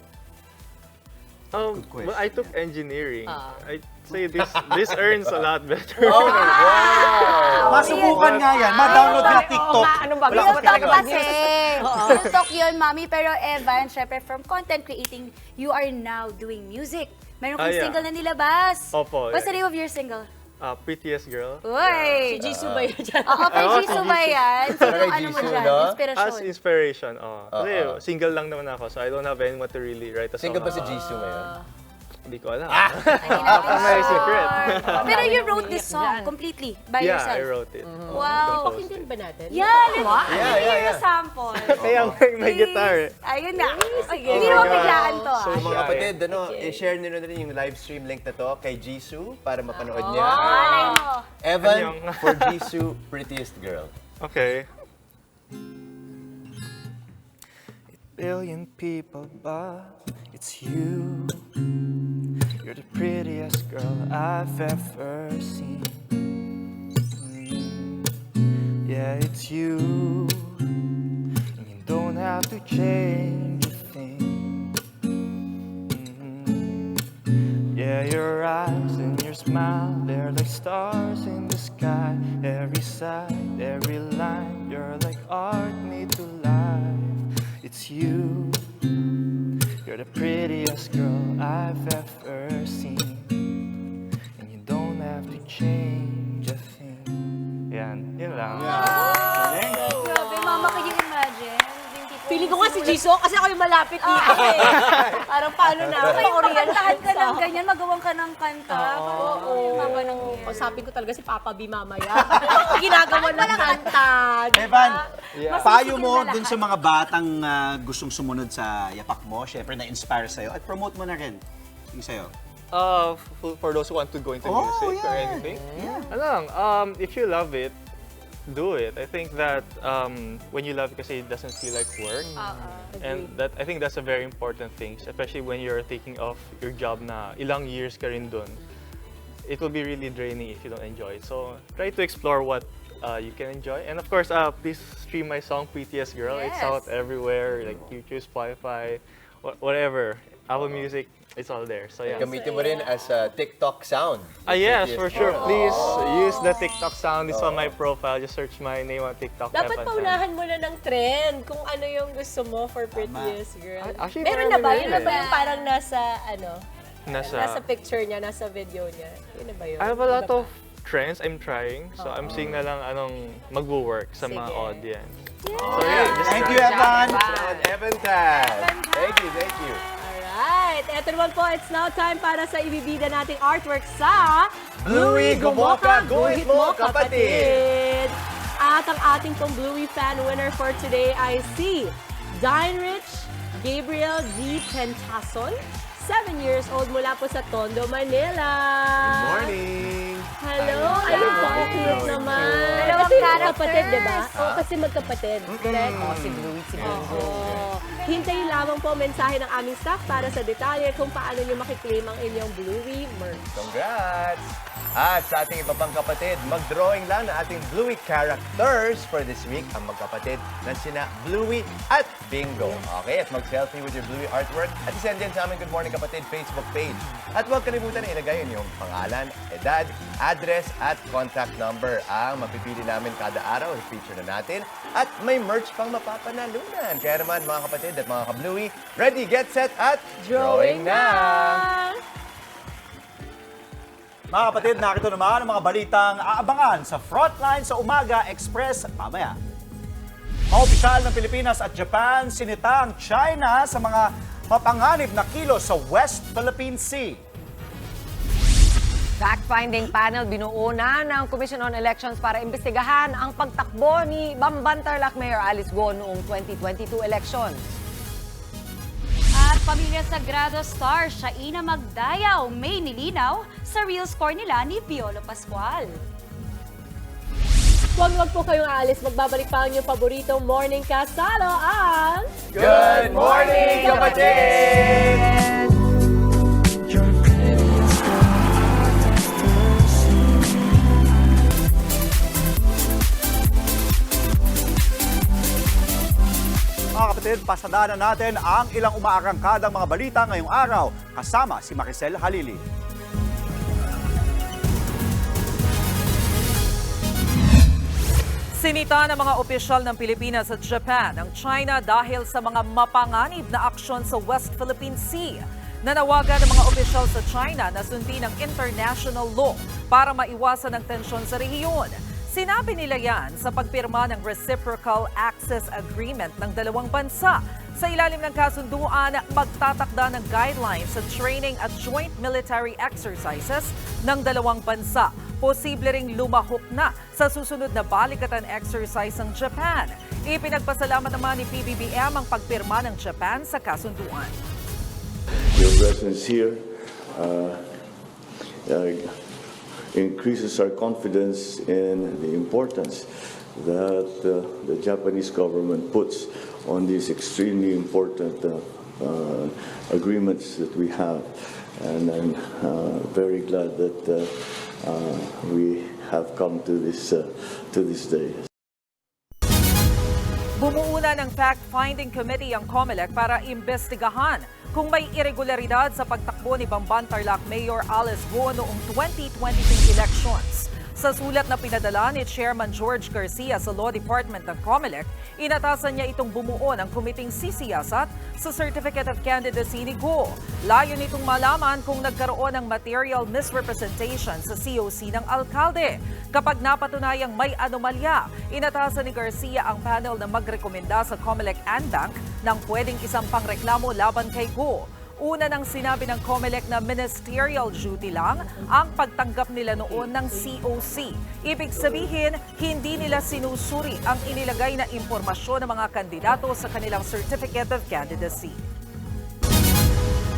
Well, I took engineering. I'd say this earns a lot better. Masubukan nga yan. Ma-download ng TikTok. Anong ba? Wala Real akong talk ginagawa. kasi. Real talk yun, Mami. Pero Evan, syempre from content creating, you are now doing music. Meron kang Yeah. single na nilabas. Opo. What's the name of your single? Prettiest Girl. Uy! Si Jisoo ba yun dyan? Oo, kay Jisoo ba yan? Pero kay Ano mo Jisoo, dyan? no? Inspirasyon. As inspiration, Kasi single lang naman ako, so I don't have anyone to really write a song. Single ba si about. Jisoo ngayon? Hindi ko alam. May secret. Pero you wrote this song completely by Yeah, yourself. I wrote it. Wow. Pakinggan ba natin? Yeah, let's hear a sample. Kaya may guitar eh. Ayun na. Sige. Hindi naman biglaan to So, ah. Mga kapatid, i-share nyo na rin yung live stream link na to kay Jisoo para mapanood niya. Malay mo. Evan, Anyong. for Jisoo, Prettiest Girl. Okay. Billion people, but it's you. You're the prettiest girl I've ever seen. Yeah, it's you. And you don't have to change a thing. Yeah, your eyes and your smile, they're like stars in the sky. Every side, every line, you're like art made to life. It's you. You're the prettiest girl I've ever seen. And you don't have to change a thing. Yan, yun lang. Grabe, mama, can you imagine? Feeling ko nga si Jisoo kasi ako yung malapit dito eh. Parang paano na? Kaya pakantahan ka ng ganyan, magawan ka ng kanta. Oo. Mama ng Usapin ko talaga si Papa B mamaya. Ginagawa ng kanta. Evan, Mas payo music mo na lahat. dun sa mga batang gustong sumunod sa yapak mo, syempre na-inspire sa'yo, at promote mo na rin yung sa'yo. For those who want to go into Oh, music or yeah. anything, ano lang, if you love it, do it. I think that when you love it kasi it doesn't feel like work. And that I think that's a very important thing, especially when you're taking off your job na ilang years ka rin dun. It will be really draining if you don't enjoy it. So try to explore what you can enjoy. And of course, please stream my song Prettiest Girl. Yes. It's out everywhere, like YouTube, Spotify, whatever. Apple Music, it's all there. So yeah. Gamitin mo rin as a TikTok sound. Yes, Prettiest for sure. Girl. Please use the TikTok sound. It's on my profile. Just search my name on TikTok. Dapat Evan Tan. paunahan mo na ng trend kung ano yung gusto mo for Prettiest Girl. Actually, Meron na ba? marami Yun na na ba yung parang nasa, nasa Nasa, picture niya, nasa video niya? Yun na ba yun? I have a lot Iba of trends I'm trying. So I'm seeing na lang anong magwo-work sa mga Sige. audience. So yeah, just Thank you, Evan! Evan Tan. Thank you, thank you. Alright, eto naman po, it's now time para sa ibibida nating artwork sa Bluey Gumoka, Guhit Mo, Kapatid! At ang ating pong Bluey fan winner for today ay si Dinrich Gabriel D. Pentason, 7 years old mula po sa Tondo, Manila. Good morning! Hello! Ayun po, cute naman. Dalawang Kasi characters. magkapatid, di ba? Oo, kasi magkapatid. Correct? Si Bluey, si Bluey. Oo. Hintayin lamang po ang mensahe ng aming staff para sa detalye kung paano nyo makiklaim ang inyong Bluey merch. Congrats! At sa ating iba pang kapatid, mag-drawing lang na ating Bluey characters for this week, ang magkapatid na sina Bluey at Bingo. Okay, at mag-selfie with your Bluey artwork at isend din sa aming Good Morning Kapatid Facebook page. At huwag kalimutan na ilagay yun yung pangalan, edad, address at contact number. Ang mapipili namin kada araw, i-feature na natin. At may merch pang mapapanalunan. Kaya naman mga kapatid at mga ka-Bluey, ready, get set, at drawing na! Mga kapatid, nakito naman ang mga balitang aabangan sa Frontline sa Umaga Express mamaya. Mga opisyal ng Pilipinas at Japan sinita ang China sa mga mapanganib na kilos sa West Philippine Sea. Fact-finding panel binuo na ng Commission on Elections para imbestigahan ang pagtakbo ni Bamban Tarlac Mayor Alice Guo noong 2022 elections. At Pamilya Sagrado star Shaina Magdayaw may nilinaw sa real score nila ni Piolo Pascual. Huwag po kayong aalis. Magbabalik pa ang inyong paboritong morning kasalo ang... Good morning, kapatid! Mga kapatid, pasadahan na natin ang ilang umaarangkadang mga balita ngayong araw kasama si Maricel Halili. Sinita ng mga opisyal ng Pilipinas at Japan ang China dahil sa mga mapanganib na aksyon sa West Philippine Sea. Nanawagan ng mga opisyal sa China na sundin ang international law para maiwasan ang tensyon sa rehiyon. Sinabi nila yan sa pagpirma ng Reciprocal Access Agreement ng dalawang bansa. Sa ilalim ng kasunduan, magtatakda ng guidelines sa training at joint military exercises ng dalawang bansa. Posible ring lumahok na sa susunod na balikatan exercise ng Japan. Ipinagpasalamat naman ni PBBM ang pagpirma ng Japan sa kasunduan. Your presence here increases our confidence in the importance that the Japanese government puts on these extremely important agreements that we have. And I'm very glad that we have come to this day. Bumuuna ng fact-finding committee ang COMELEC para imbestigahan kung may irregularidad sa pagtakbo ni Bamban Tarlac Mayor Alice Go noong 2022 elections. Sa sulat na pinadala ni Chairman George Garcia sa Law Department ng COMELEC, inatasan niya itong bumuo ng kumiting sisiyasat sa Certificate of Candidacy ni Go. Layo nitong malaman kung nagkaroon ng material misrepresentation sa COC ng alkalde. Kapag napatunayang may anomalya, inatasan ni Garcia ang panel na magrekomenda sa COMELEC ANDANC ng pwedeng isampang reklamo laban kay Go. Una nang sinabi ng COMELEC na ministerial duty lang ang pagtanggap nila noon ng COC. Ibig sabihin, hindi nila sinusuri ang inilagay na impormasyon ng mga kandidato sa kanilang Certificate of Candidacy.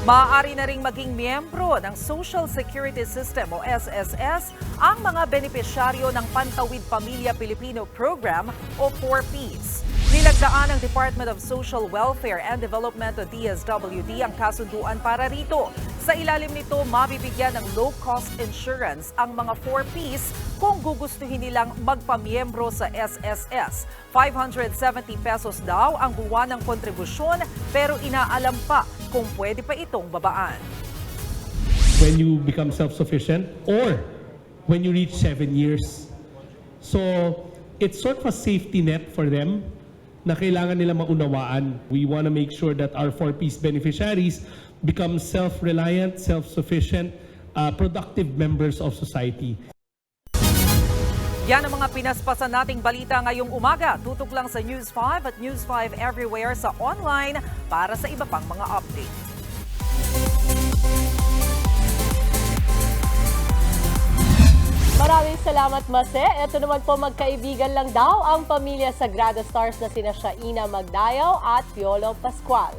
Maaari na ring maging miyembro ng Social Security System o SSS ang mga benepisyaryo ng Pantawid Pamilya Pilipino Program o 4Ps. Nilagdaan ng Department of Social Welfare and Development o DSWD ang kasunduan para rito. Sa ilalim nito, mabibigyan ng low-cost insurance ang mga 4Ps kung gugustuhin nilang magpamiyembro sa SSS. 570 pesos daw ang buwan ng kontribusyon pero inaalam pa kung pwede pa itong babaan. When you become self-sufficient or when you reach 7 years. So it's sort of a safety net for them na kailangan nila maunawaan. We want to make sure that our 4Ps beneficiaries become self-reliant, self-sufficient, productive members of society. Yan ang mga pinaspasan nating balita ngayong umaga. Tutok lang sa News 5 at News 5 Everywhere sa online para sa iba pang mga update. Maraming salamat, Mase. Ito naman po, magkaibigan lang daw ang pamilya Sagrada Stars na sina Shaina Magdayaw at Piolo Pascual.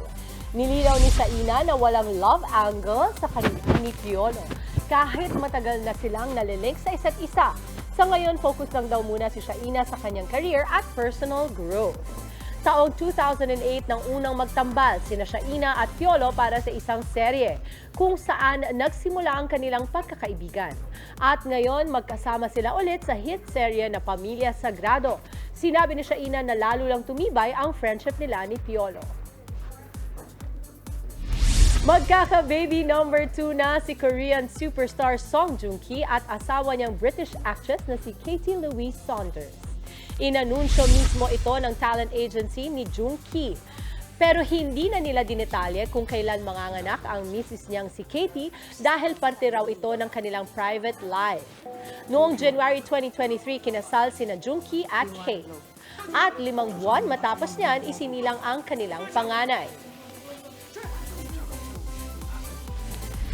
Nilinaw ni Shaina na walang love angle sa kanila ni Piolo. Kahit matagal na silang nalilink sa isa't isa. Sa ngayon, focus lang daw muna si Shaina sa kanyang career at personal growth. Taong 2008 nang unang magtambal sina Shaina at Piolo para sa isang serye kung saan nagsimula ang kanilang pagkakaibigan. At ngayon, magkasama sila ulit sa hit serye na Pamilya Sagrado. Sinabi ni Shaina na lalo lang tumibay ang friendship nila ni Piolo. Magkaka-baby number 2 na si Korean superstar Song Joong Ki at asawa niyang British actress na si Katie Louise Saunders. Inanunsyo mismo ito ng talent agency ni Joong Ki. Pero hindi na nila dinetalye kung kailan manganganak ang misis niyang si Katie dahil parte raw ito ng kanilang private life. Noong January 2023, kinasal sina Joong Ki at Kate. At 5 buwan matapos niyan, isinilang ang kanilang panganay.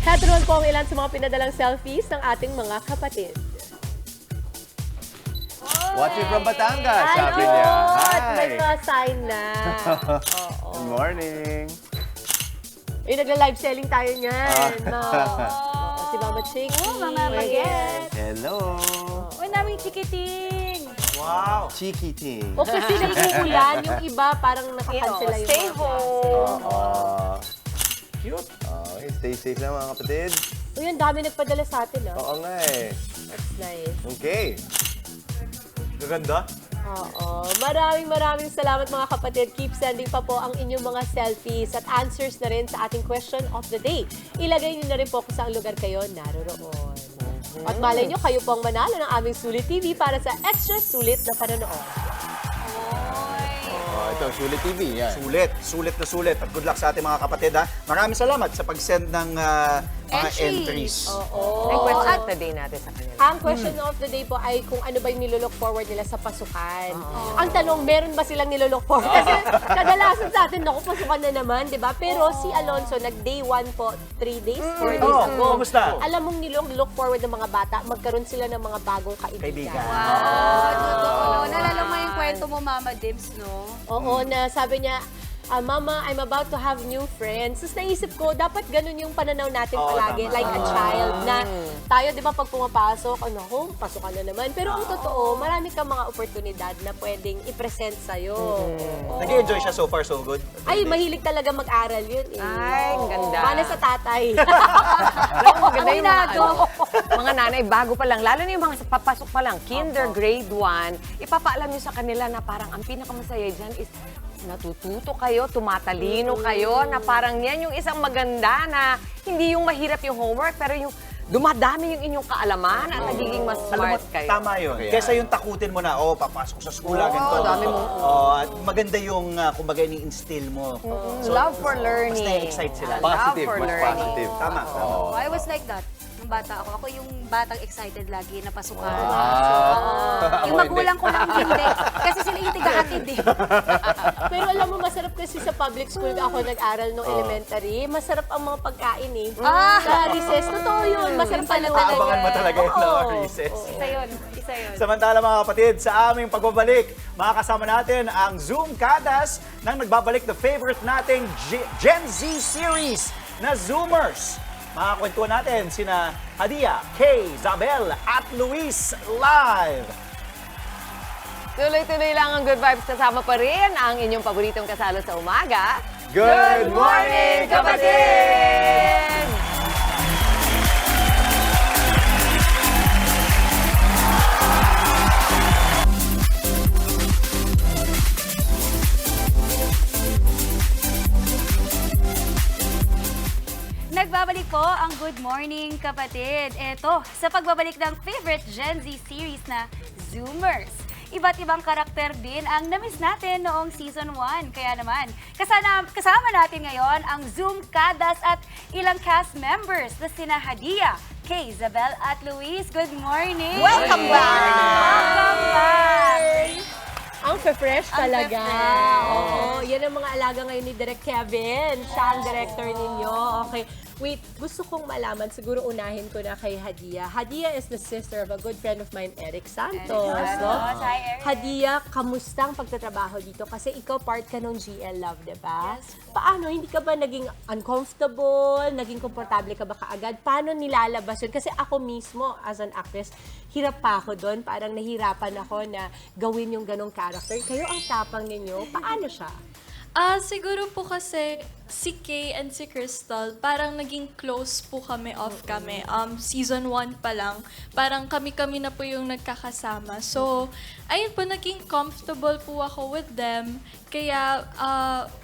Heto naman po ang ilan sa mga pinadalang selfies ng ating mga kapatid. Watching from Batangas, sabi niya. At may Hi! mga sign na. Good morning! Nagla-live selling tayo niyan. No. Si Mama Chiki. Mga bagets. Hello! Uy, naming chikiting. Wow! Cheeky ting. O kasi nag-uulan, yung iba parang nakakansela yung Stay mga home. Cute. Okay, stay safe lang mga kapatid. Uy, ang dami nagpadala sa atin, ah. Oo nga eh. That's nice. Okay. Gaganda? Oo. Maraming salamat mga kapatid. Keep sending pa po ang inyong mga selfies at answers na rin sa ating question of the day. Ilagay niyo na rin po kung saan lugar kayo naroroon. At malay nyo, kayo po ang manalo ng aming Sulit TV para sa extra sulit na panonood. Ito, Sulit TV. Yan. Sulit na sulit. At good luck sa ating mga kapatid, ha. Maraming salamat sa pag-send ng mga entries. Oo. Ang question of the day natin sa kanila. Ang question of the day po ay kung ano ba yung nilook forward nila sa pasukan. Ang tanong, meron ba silang nilook forward? Kasi kadalasan sa atin, naku, pasukan na naman, di ba? Pero si Alonso, nag-day 1 po, 3 days, 4 days ago. Kumusta? Alam mong nilook forward ng mga bata, magkaroon sila ng mga bagong kaibigan. Totoo. Nalala mo yung kwento mo, Mama Dibs, no? Oo, na sabi niya, Mama, I'm about to have new friends. Tapos naisip ko, dapat ganun yung pananaw natin palagi, tama. like a child, na tayo, di ba, pag pumapasok, pasukan na naman. Pero ang totoo, marami kang mga oportunidad na pwedeng i-present sa'yo. Nag-enjoy siya so far, so good? Ay, mahilig talaga mag-aral yun eh. Ay, ang ganda. Mana sa tatay. Alam mo, maganda yung mga, Aminado. mga nanay, bago pa lang, lalo na yung mga papasok pa lang, kinder, grade 1, ipapaalam nyo sa kanila na parang ang pinakamasaya dyan is natututo kayo, tumatalino kayo, na parang yan yung isang maganda na hindi yung mahirap yung homework, pero yung dumadami yung inyong kaalaman at nagiging mas Alam mo, smart kayo. tama yun. Kesa yung takutin mo na, papasok sa school, ganito. dami mo. At maganda yung, kumbaga, ini-instill mo. Love for learning. Mas na-excite sila. Positive, for mas learning. positive. Tama. I was like that. Nung bata ako. Ako yung batang excited lagi na pasukan. Yung magulang ko lang hindi. Kasi sila yung tigahatid eh. Pero alam mo, masarap kasi sa public school ako nag-aral nung elementary. Masarap ang mga pagkain eh. Sa recess, totoo yun. Masarap pala talaga. Aabangan mo talaga yun na recess. Isa yun. Isa yun. Samantala mga kapatid, sa aming pagbabalik, makakasama natin ang Zoom Kadas nang nagbabalik na favorite nating Gen Z series na Zoomers. Makakwentuhan natin sina Hadia, Kay, Zabel at Luis live. Tuloy-tuloy lang ang good vibes, kasama pa rin ang inyong paboritong kasalo sa umaga. Good morning, kapatid! Nagbabalik po ang Good Morning Kapatid. Eto, sa pagbabalik ng favorite Gen Z series na Zoomers. Iba't ibang karakter din ang namiss natin noong Season 1. Kaya naman, kasama natin ngayon ang Zoom Kadas at ilang cast members na sina Hadia, Kay, Zabel at Luis. Good morning! Welcome back! Welcome back! Ang fresh talaga. Oo, yan ang mga alaga ngayon ni Direk Kevin. Siya ang director ninyo. Okay. Wait, gusto kong malaman, siguro unahin ko na kay Hadia. Hadia is the sister of a good friend of mine, Eric Santos. No? Hi, Eric. Hadia, kamusta ang pagtatrabaho dito? Kasi ikaw part ka ng GL Love, di ba? Paano? Hindi ka ba naging uncomfortable? Naging komportable ka ba kaagad? Paano nilalabas yun? Kasi ako mismo, as an actress, hirap pa ako doon. Parang nahirapan ako na gawin yung ganong character. Kayo ang tapang ninyo. Paano siya? Siguro po kasi si Kay and si Crystal, parang naging close po kami off kami. Season 1 pa lang, parang kami-kami na po yung nagkakasama. So, ayun po, naging comfortable po ako with them. Kaya,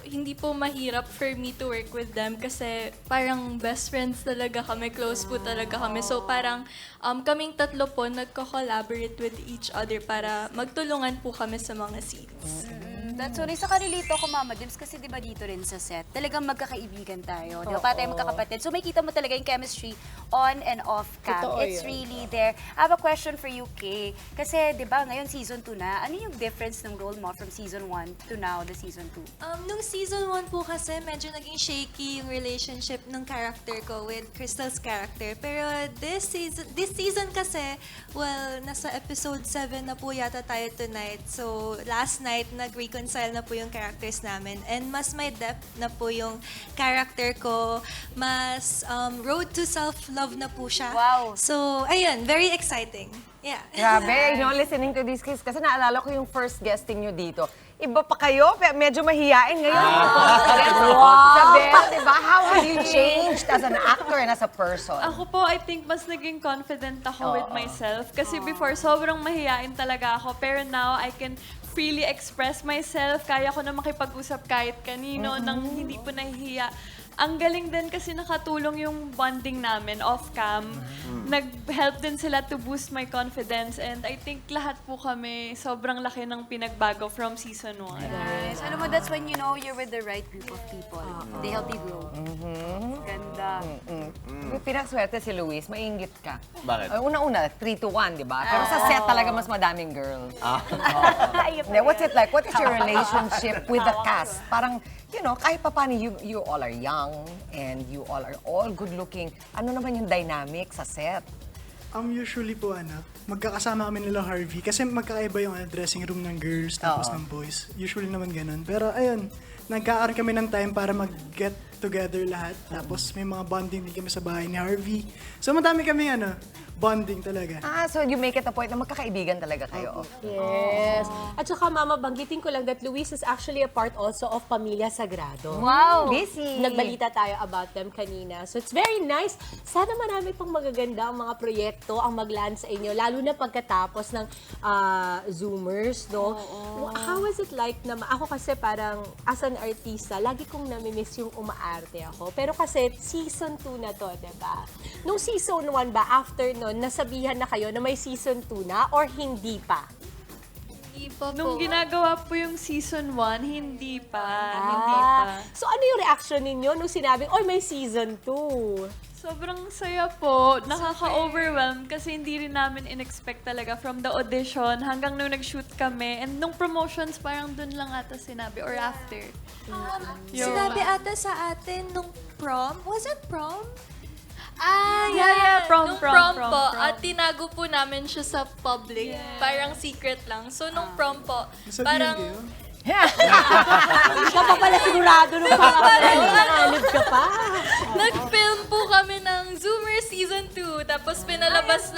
hindi po mahirap for me to work with them kasi parang best friends talaga kami, close po talaga kami. So, parang kaming tatlo po nagko-collaborate with each other para magtulungan po kami sa mga scenes. That's so, sa karilito ko, Mama Dims, kasi di ba dito rin sa set, talagang magkakaibigan tayo. Di ba? Pa tayo magkakapatid. So, may kita mo talaga yung chemistry on and off cam. Totoo It's yun. really there. I have a question for you, Kay. Kasi, di ba, ngayon season 2 na, ano yung difference ng role mo from season 1 to now, the season 2? Nung season 1 po kasi medyo naging shaky yung relationship ng character ko with Crystal's character. Pero this season kasi, well, nasa episode 7 na po yata tayo tonight. So, last night, nag-reconcile na po yung characters namin. And mas may depth na po yung character ko. Mas road to self-love na po siya. Wow. So, ayun, very exciting. Yeah. Grabe, listening to these kids, kasi naalala ko yung first guesting nyo dito. Iba pa kayo, medyo mahihain ngayon. Isabel, diba? How have you changed as an actor and as a person? Ako po, I think mas naging confident ako with myself. Kasi before, sobrang mahihain talaga ako. Pero now, I can freely express myself. Kaya ko na makipag-usap kahit kanino nang hindi po nahihiya. ang galing din kasi nakatulong yung bonding namin off-cam. Nag-help din sila to boost my confidence and I think lahat po kami sobrang laki ng pinagbago from season 1. Nice. Alam mo, that's when you know you're with the right group of people. They help you grow. Ganda. Pinaswerte si Luis, mainggit ka. Bakit? Una-una, 3-1, di ba? Pero sa set talaga mas madaming girls. Hindi, what's it like? What is your relationship with the cast? Parang, you know, kahit pa paano, you all are young and you all are all good-looking. Ano naman yung dynamic sa set? Usually po, magkakasama kami nila Harvey kasi magkakaiba yung dressing room ng girls tapos ng boys. Usually naman ganun. Pero ayun, nagkakaroon kami ng time para mag-get together lahat. Tapos may mga bonding din kami sa bahay ni Harvey. So madami kami bonding talaga. So you make it a point na magkakaibigan talaga kayo. Yes. At saka mama, banggitin ko lang that Luis is actually a part also of Pamilya Sagrado. Wow! Busy! Nagbalita tayo about them kanina. So it's very nice. Sana marami pang magaganda ang mga proyekto ang mag-land sa inyo, lalo na pagkatapos ng Zoomers, no? How is it like na, ako kasi parang as an artista, lagi kong namimiss yung umaarte ako. Pero kasi season 2 na to, diba? Nung season 1 ba, after nun, nasabihan na kayo na may season 2 na or hindi pa? Hindi pa po. Nung ginagawa po yung season 1, hindi pa. So ano yung reaction ninyo nung sinabing, oy, may season 2? Sobrang saya po. Nakaka-overwhelm kasi hindi rin namin in-expect talaga from the audition hanggang nung nag-shoot kami. And nung promotions, parang dun lang ata sinabi or after. Sinabi ata sa atin nung prom. Was it prom? Prom po. Prom. At tinago po namin siya sa public. Parang secret lang. So, nung prom po, parang... Hindi ka pa pala sigurado nung nanganib ka pa. Nag-film po kami ng Zoomer Season 2. Tapos pinalabas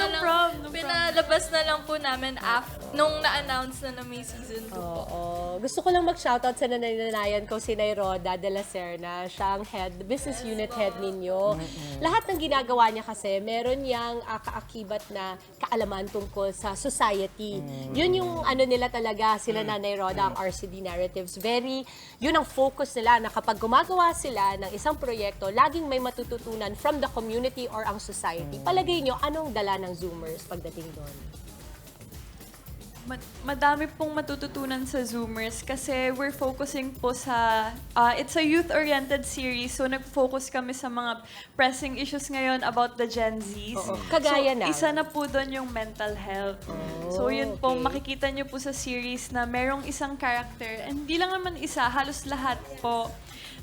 na lang po namin nung na-announce na may Season 2 po. Gusto ko lang mag-shoutout sa nananayan ko si Nairoda de la Serna. Siya ang business unit head ninyo. Lahat ng ginagawa niya kasi, meron niyang kaakibat na kaalaman tungkol sa society. Yun yung nila talaga, sila Nanay Roda, ang RCD Narratives. Yun ang focus nila na kapag gumagawa sila ng isang proyekto, laging may matututunan from the community or ang society. Palagay nyo, anong dala ng Zoomers pagdating doon? Madami pong matututunan sa Zoomers kasi we're focusing po sa, it's a youth-oriented series, so nag-focus kami sa mga pressing issues ngayon about the Gen Zs. Kagaya so, na? isa na po doon yung mental health. So yun po, makikita nyo po sa series na merong isang character, and hindi lang naman isa, halos lahat po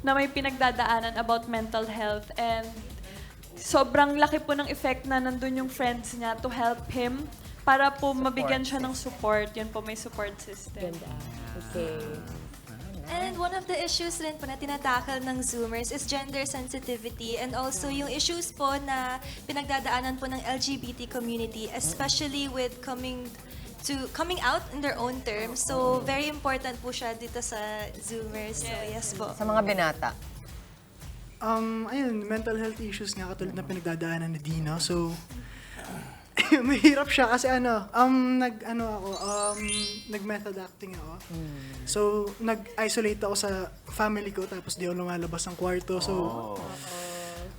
na may pinagdadaanan about mental health, and sobrang laki po ng effect na nandun yung friends niya to help him para po mabigyan siya ng support. Yun po, may support system. Okay. And one of the issues rin po na tinatakal ng Zoomers is gender sensitivity and also yung issues po na pinagdadaanan po ng LGBT community, especially with coming out in their own terms. So, very important po siya dito sa Zoomers. So, yes po. Sa mga binata? Mental health issues nga katulad na pinagdadaanan ni Dino. So, mahirap siya kasi nag-method acting ako. So, nag-isolate ako sa family ko tapos di ako lumalabas ng kwarto. So,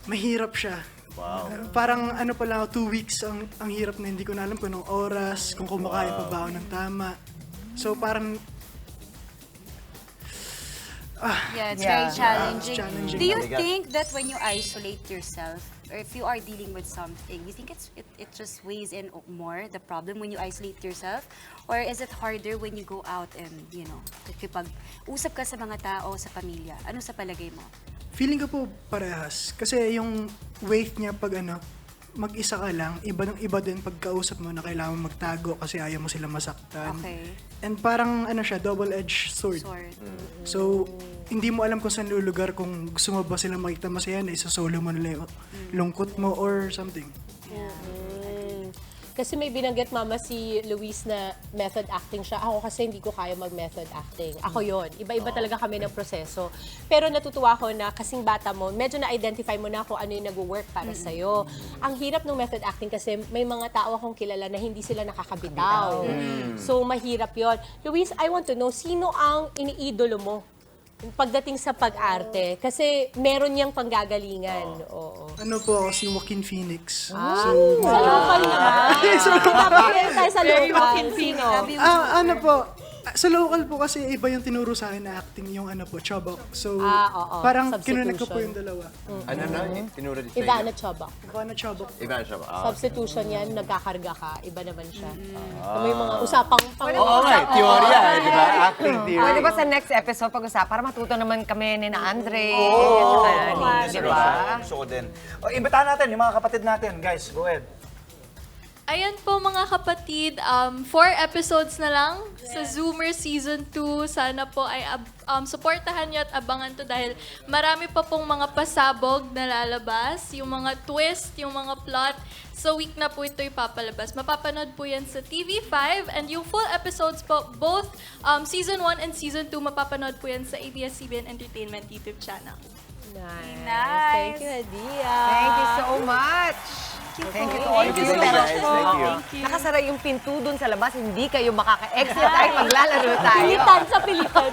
mahirap siya. Wow. Parang pa lang 2 weeks ang hirap na hindi ko na alam kung anong oras, kung kumakain pa ba ako ng tama. So, parang it's very challenging. challenging. Do you think that when you isolate yourself, or if you are dealing with something, you think it just weighs in more, the problem, when you isolate yourself? Or is it harder when you go out and, usap ka sa mga tao, sa pamilya? Ano sa palagay mo? Feeling ko po parehas. Kasi yung weight niya pag mag-isa ka lang, iba din pagkausap mo na kailangan magtago kasi ayaw mo sila masaktan. Okay. And parang double-edged sword. So, hindi mo alam kung saan lulugar, kung gusto mo ba sila makita masaya na isasolo mo nila yung lungkot mo or something. Kasi may binanggit mama si Luis na method acting siya. Ako kasi hindi ko kaya mag-method acting. Ako yon. Iba-iba talaga kami ng proseso. Pero natutuwa ko na kasing bata mo, medyo na-identify mo na kung ano yung nag-work para sa'yo. Ang hirap ng method acting kasi may mga tao akong kilala na hindi sila nakakabitaw. So mahirap yon. Luis, I want to know, sino ang iniidolo mo pagdating sa pag-arte? Kasi meron niyang panggagalingan. Oo. Ano po ako, si Joaquin Phoenix. Sa local naman. Tapos tayo sa local. Sino? Ano po, sa local po kasi iba yung tinuro sa akin na acting, yung ano po, Chobok. So, oo. parang Substitution. kinunik ko po yung dalawa. Ano na? Tinuro din sa Ivana Chobak. Ivana Chobok. Ivana Chobak. Substitution yan, nagkakarga ka. Iba naman siya. May mga usapang Oo nga, teorya, di ba? Acting theory. Pwede ba sa next episode pag-usap para matuto naman kami ni na Andre? Di ba? Gusto ko din. O, imbitahan natin yung mga kapatid natin. Guys, go ahead. Ayan po mga kapatid, 4 episodes na lang sa Zoomer Season 2. Sana po ay supportahan niyo at abangan to dahil marami pa pong mga pasabog na lalabas, yung mga twist, yung mga plot. So week na po ito ipapalabas. Mapapanood po yan sa TV5 and yung full episodes po, both Season 1 and Season 2, mapapanood po yan sa ABS-CBN Entertainment YouTube channel. Nice. Thank you, Adia. Thank you so much. Thank you to all of you. Thank you. Nakasara yung pinto dun sa labas, hindi kayo makaka-exit tayo, maglalaro tayo. Pilitan sa pilitan.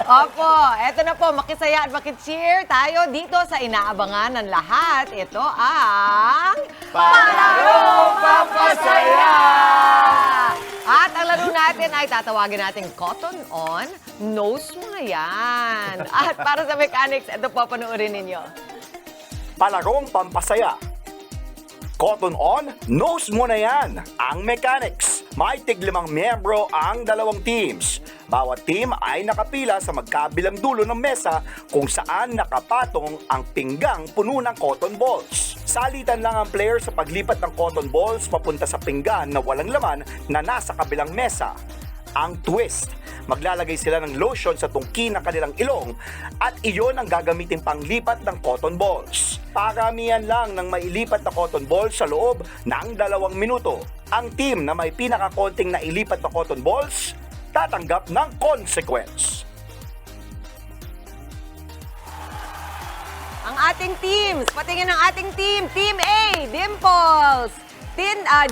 Opo, eto na po, makisaya at makicheer tayo dito sa inaabangan ng lahat. Ito ang... Palarong Pampasaya! At ang laro natin ay tatawagin natin Cotton On, Nose Mo Na Yan. At para sa mechanics, ito po, panoorin ninyo. Palarong Pampasaya. Cotton On, Nose Mo Na Yan. Ang mechanics. May tig-5 miyembro ang 2 teams. Bawat team ay nakapila sa magkabilang dulo ng mesa kung saan nakapatong ang pinggang puno ng cotton balls. Salitan lang ang player sa paglipat ng cotton balls papunta sa pinggan na walang laman na nasa kabilang mesa. Ang twist, maglalagay sila ng lotion sa tungki ng kanilang ilong at iyon ang gagamitin panglipat ng cotton balls. Paramihan lang ng mailipat na cotton balls sa loob ng 2 minuto. Ang team na may pinakakonting nailipat na cotton balls, tatanggap ng consequence. Ang ating teams, patingin ang ating team. Team A, Dimples.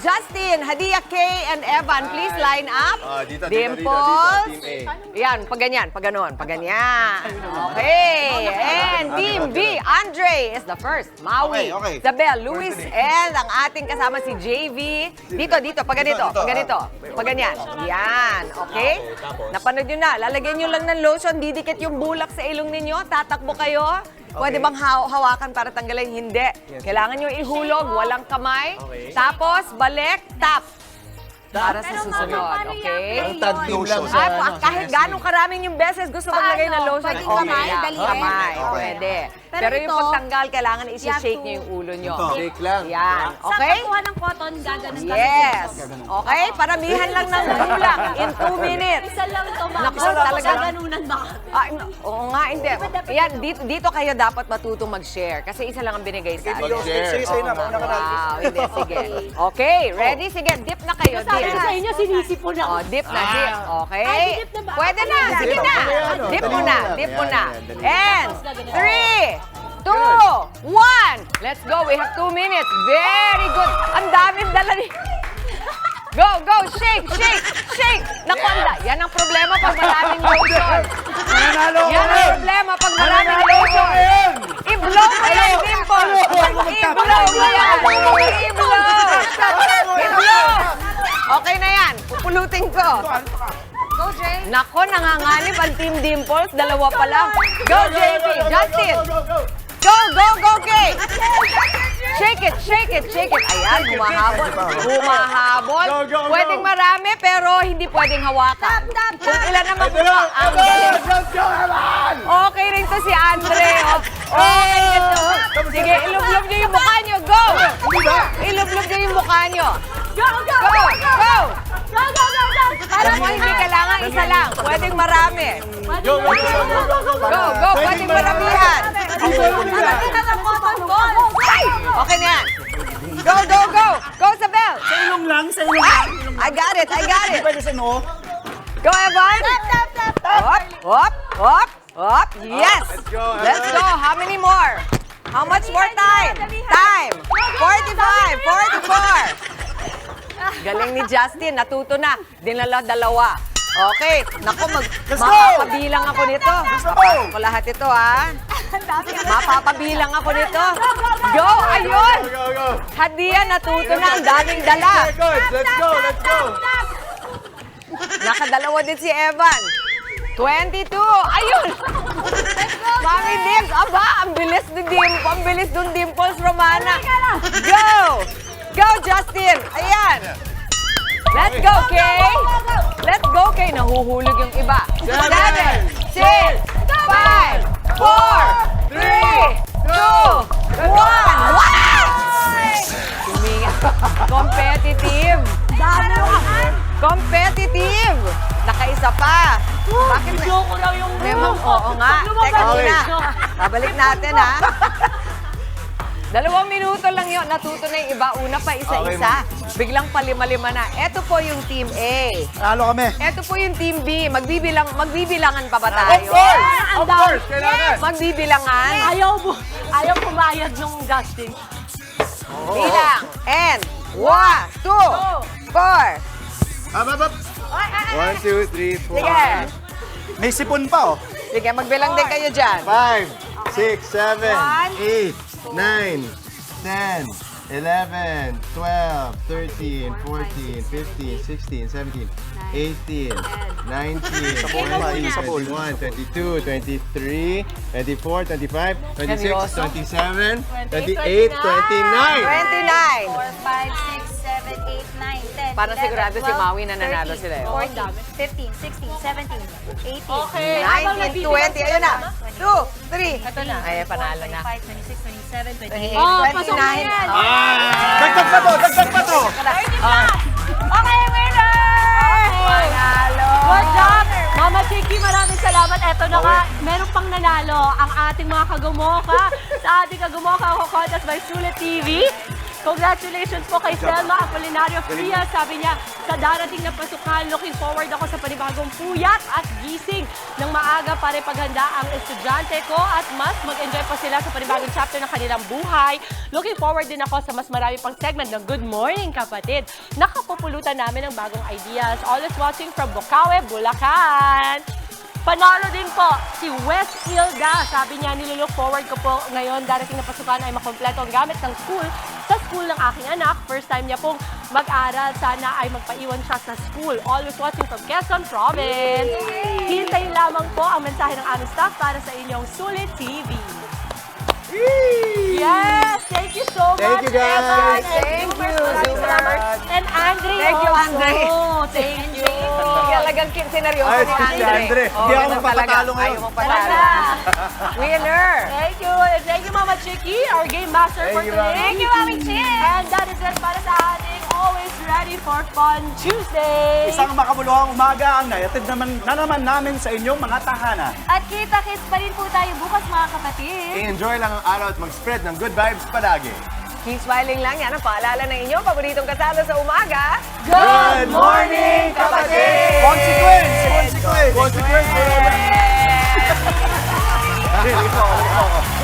Justin, Hadia K, and Evan, please line up. Dito, Dimples. Team A. Yan, pag ganyan, pag ganon, pag ganyan. Okay. And Team B, Andre is the first. Maui, Okay. Isabel, Luis, and ang ating kasama si JV. Dito, pag ganito, pag ganito. Pag ganyan. Yan, okay? Napanood nyo na. Lalagyan nyo lang ng lotion, didikit yung bulak sa ilong ninyo, tatakbo kayo. Pwede bang hawakan para tanggalin? Hindi. Kailangan nyo ihulog, walang kamay. Tapos, balik, tap. Para sa susunod, okay? Ang tag team lang sa... Ay, kahit ganong karaming yung beses gusto maglagay ng lotion, Pwedeng kamay, lang. dalhin? Kamay, Okay. pwede. Pero Pero yung ito, pagtanggal, kailangan you isi-shake have nyo yung ulo nyo. Shake lang. Yan, Sa okay? pagkuha ng cotton, gaganon kami. Yes. Okay, paramihan lang ng kulang in 2 minutes. Isa lang ito, ma'am. Naku, talaga. Gaganunan ba? Oo nga, hindi. Yan, dito kayo dapat matutong mag-share kasi isa lang ang binigay sa atin. Sige, sa'yo na. Una ka na. Wow, hindi, sige. Okay, ready? Sige, dip na kayo. Sabi Dip. ko sa inyo, sinisipo na. Oh, dip na, dip. Okay? Ay, dip na ba? Pwede na, sige na. Dip mo na, dip mo na. And 3, 2, 1. Let's go. We have 2 minutes. Very good. Ang daming dala ni... Go, go, shake, shake, shake. Naku, yan ang problema pag maraming lotion. Yan ang problema pag maraming lotion. I-blow mo yan, Dimple. I-blow mo yan. I-blow. I-blow. Okay na yan. Pupulutin ko. Go, Jay. Nako, nanganganib ang Team Dimples. 2 pa lang. Go, JP. Justin. Go, go, go, Kay. Shake it, shake it, shake it. Ayan, humahabol. Humahabol. Pwedeng marami, pero hindi pwedeng hawakan. Kung ilan naman po ang... Okay rin to si Andre. Okay rin to. Sige, ilublob niyo yung mukha niyo. Go! Ilublob niyo yung mukha niyo. Go, go, go, go! Go, go, go, go! Para mo hindi kailangan isa lang. Pwedeng marami. Go, go, go, go! Go, pwedeng maramihan. Okay na yan. Go, go, go! Go, Isabel! Sa ilong lang, sa ilong lang. I got it, I got it. Pwede sa noo. Go, Evan! Hop, hop, hop, hop. Yes! Let's go. How many more? How much more time? Time! 45, 44. Galing ni Justin. Natuto na. Dinala 2. Okay. Naku, Let's go! mapapabilang ako nito. Gusto mo? Papasok ko lahat ito, ha? Mapapabilang ako nito. Go! Ayun! Go, go! Hadiah, natuto na. Ang daming dala. Let's go! Let's go! Nakadalawa din si Evan. 22. Ayun! Mami Dims, aba, ang bilis dun Dimples Romana. Go! Go, Justin! Ayan! Let's go, Kay! Let's go, Kay! Nahuhulog yung iba. 7, 6, 5, 4, 3, 2, 1! Wow! Competitive! Competitive! Nakaisa pa. Bakit na? Joke lang yung Memang, oo nga. Teka muna. Babalik natin, ha? 2 minuto lang yun. Natuto na yung iba. Una pa isa-isa. Biglang palima-lima na. Ito po yung Team A. Talo kami. Ito po yung Team B. Magbibilangan pa ba tayo? Of course! Kailangan! Magbibilangan. Ayaw pumayag nung Justin. Bilang. And 1, 2, 4. Abab! 1, 2, 3, 4. Sige. May sipon pa, oh. Sige, magbilang din kayo dyan. 5, 6, 7, 8, 9, 10, 11, 12, 13, 14, 15, 16, 17, 18, 19, 20, 21, 22, 23, 24, 25, 26, 27, 28, 29. 29. 4, 5, 6, 7, 8, 9, 10, Para 11, sigurado si 12, Maui na nanalo sila. 14, 15, 16, 17, 18, Okay. 19, 20. Ayun na. 2, 3. Ito na. Ay, panalo na. 25, 26, 27, 28. Oh, pasok na yan. Dagdag pa to! Dagdag pa to! Okay, winner! Panalo. Good job! Mama Chiki, maraming salamat. Eto na nga, meron pang nanalo ang ating mga kagumoka sa ating kagumoka contest by Sulit TV. Congratulations po kay Selma Apolinario Frias. Sabi niya, sa darating na pasukan, looking forward ako sa panibagong puyat at gising ng maaga para paghanda ang estudyante ko at mas mag-enjoy pa sila sa panibagong chapter ng kanilang buhay. Looking forward din ako sa mas marami pang segment ng Good Morning, Kapatid. Nakapupulutan namin ng bagong ideas. Always watching from Bocaue, Bulacan. Panalo din po si West Hilda. Sabi niya, nilook forward ko po ngayon darating na pasukan ay makompleto ang gamit ng school sa school ng aking anak. First time niya pong mag-aral. Sana ay magpaiwan siya sa school. Always watching from Quezon Province. Hintayin lamang po ang mensahe ng aming staff para sa inyong Sulit TV. Yes! Thank you so much, Thank you, guys. Evan. Thank you, Zoomers. And Andre Thank you, also. Andre. Thank you. Talagang sineryoso Ay, ni si Andre. Andre. Oo, Hindi ako ganun magpapatalo talaga. ngayon. Ayaw mo patalo. Winner! Thank you. And thank you, Mama Chiki, our game master for you, today. Mami. Thank you, Mami Chiki. And that is it para sa ating Always Ready for Fun Tuesday. Isang makabuluhang umaga ang nayatid naman namin sa inyong mga tahanan. At kita-kits pa rin po tayo bukas, mga kapatid. I-enjoy lang ang araw at mag-spread ng good vibes palagi. Keep smiling lang yan ang paalala ng inyong paboritong kasalo sa umaga. Good morning, kapatid! Consequence! Consequence! Consequence! Yeah!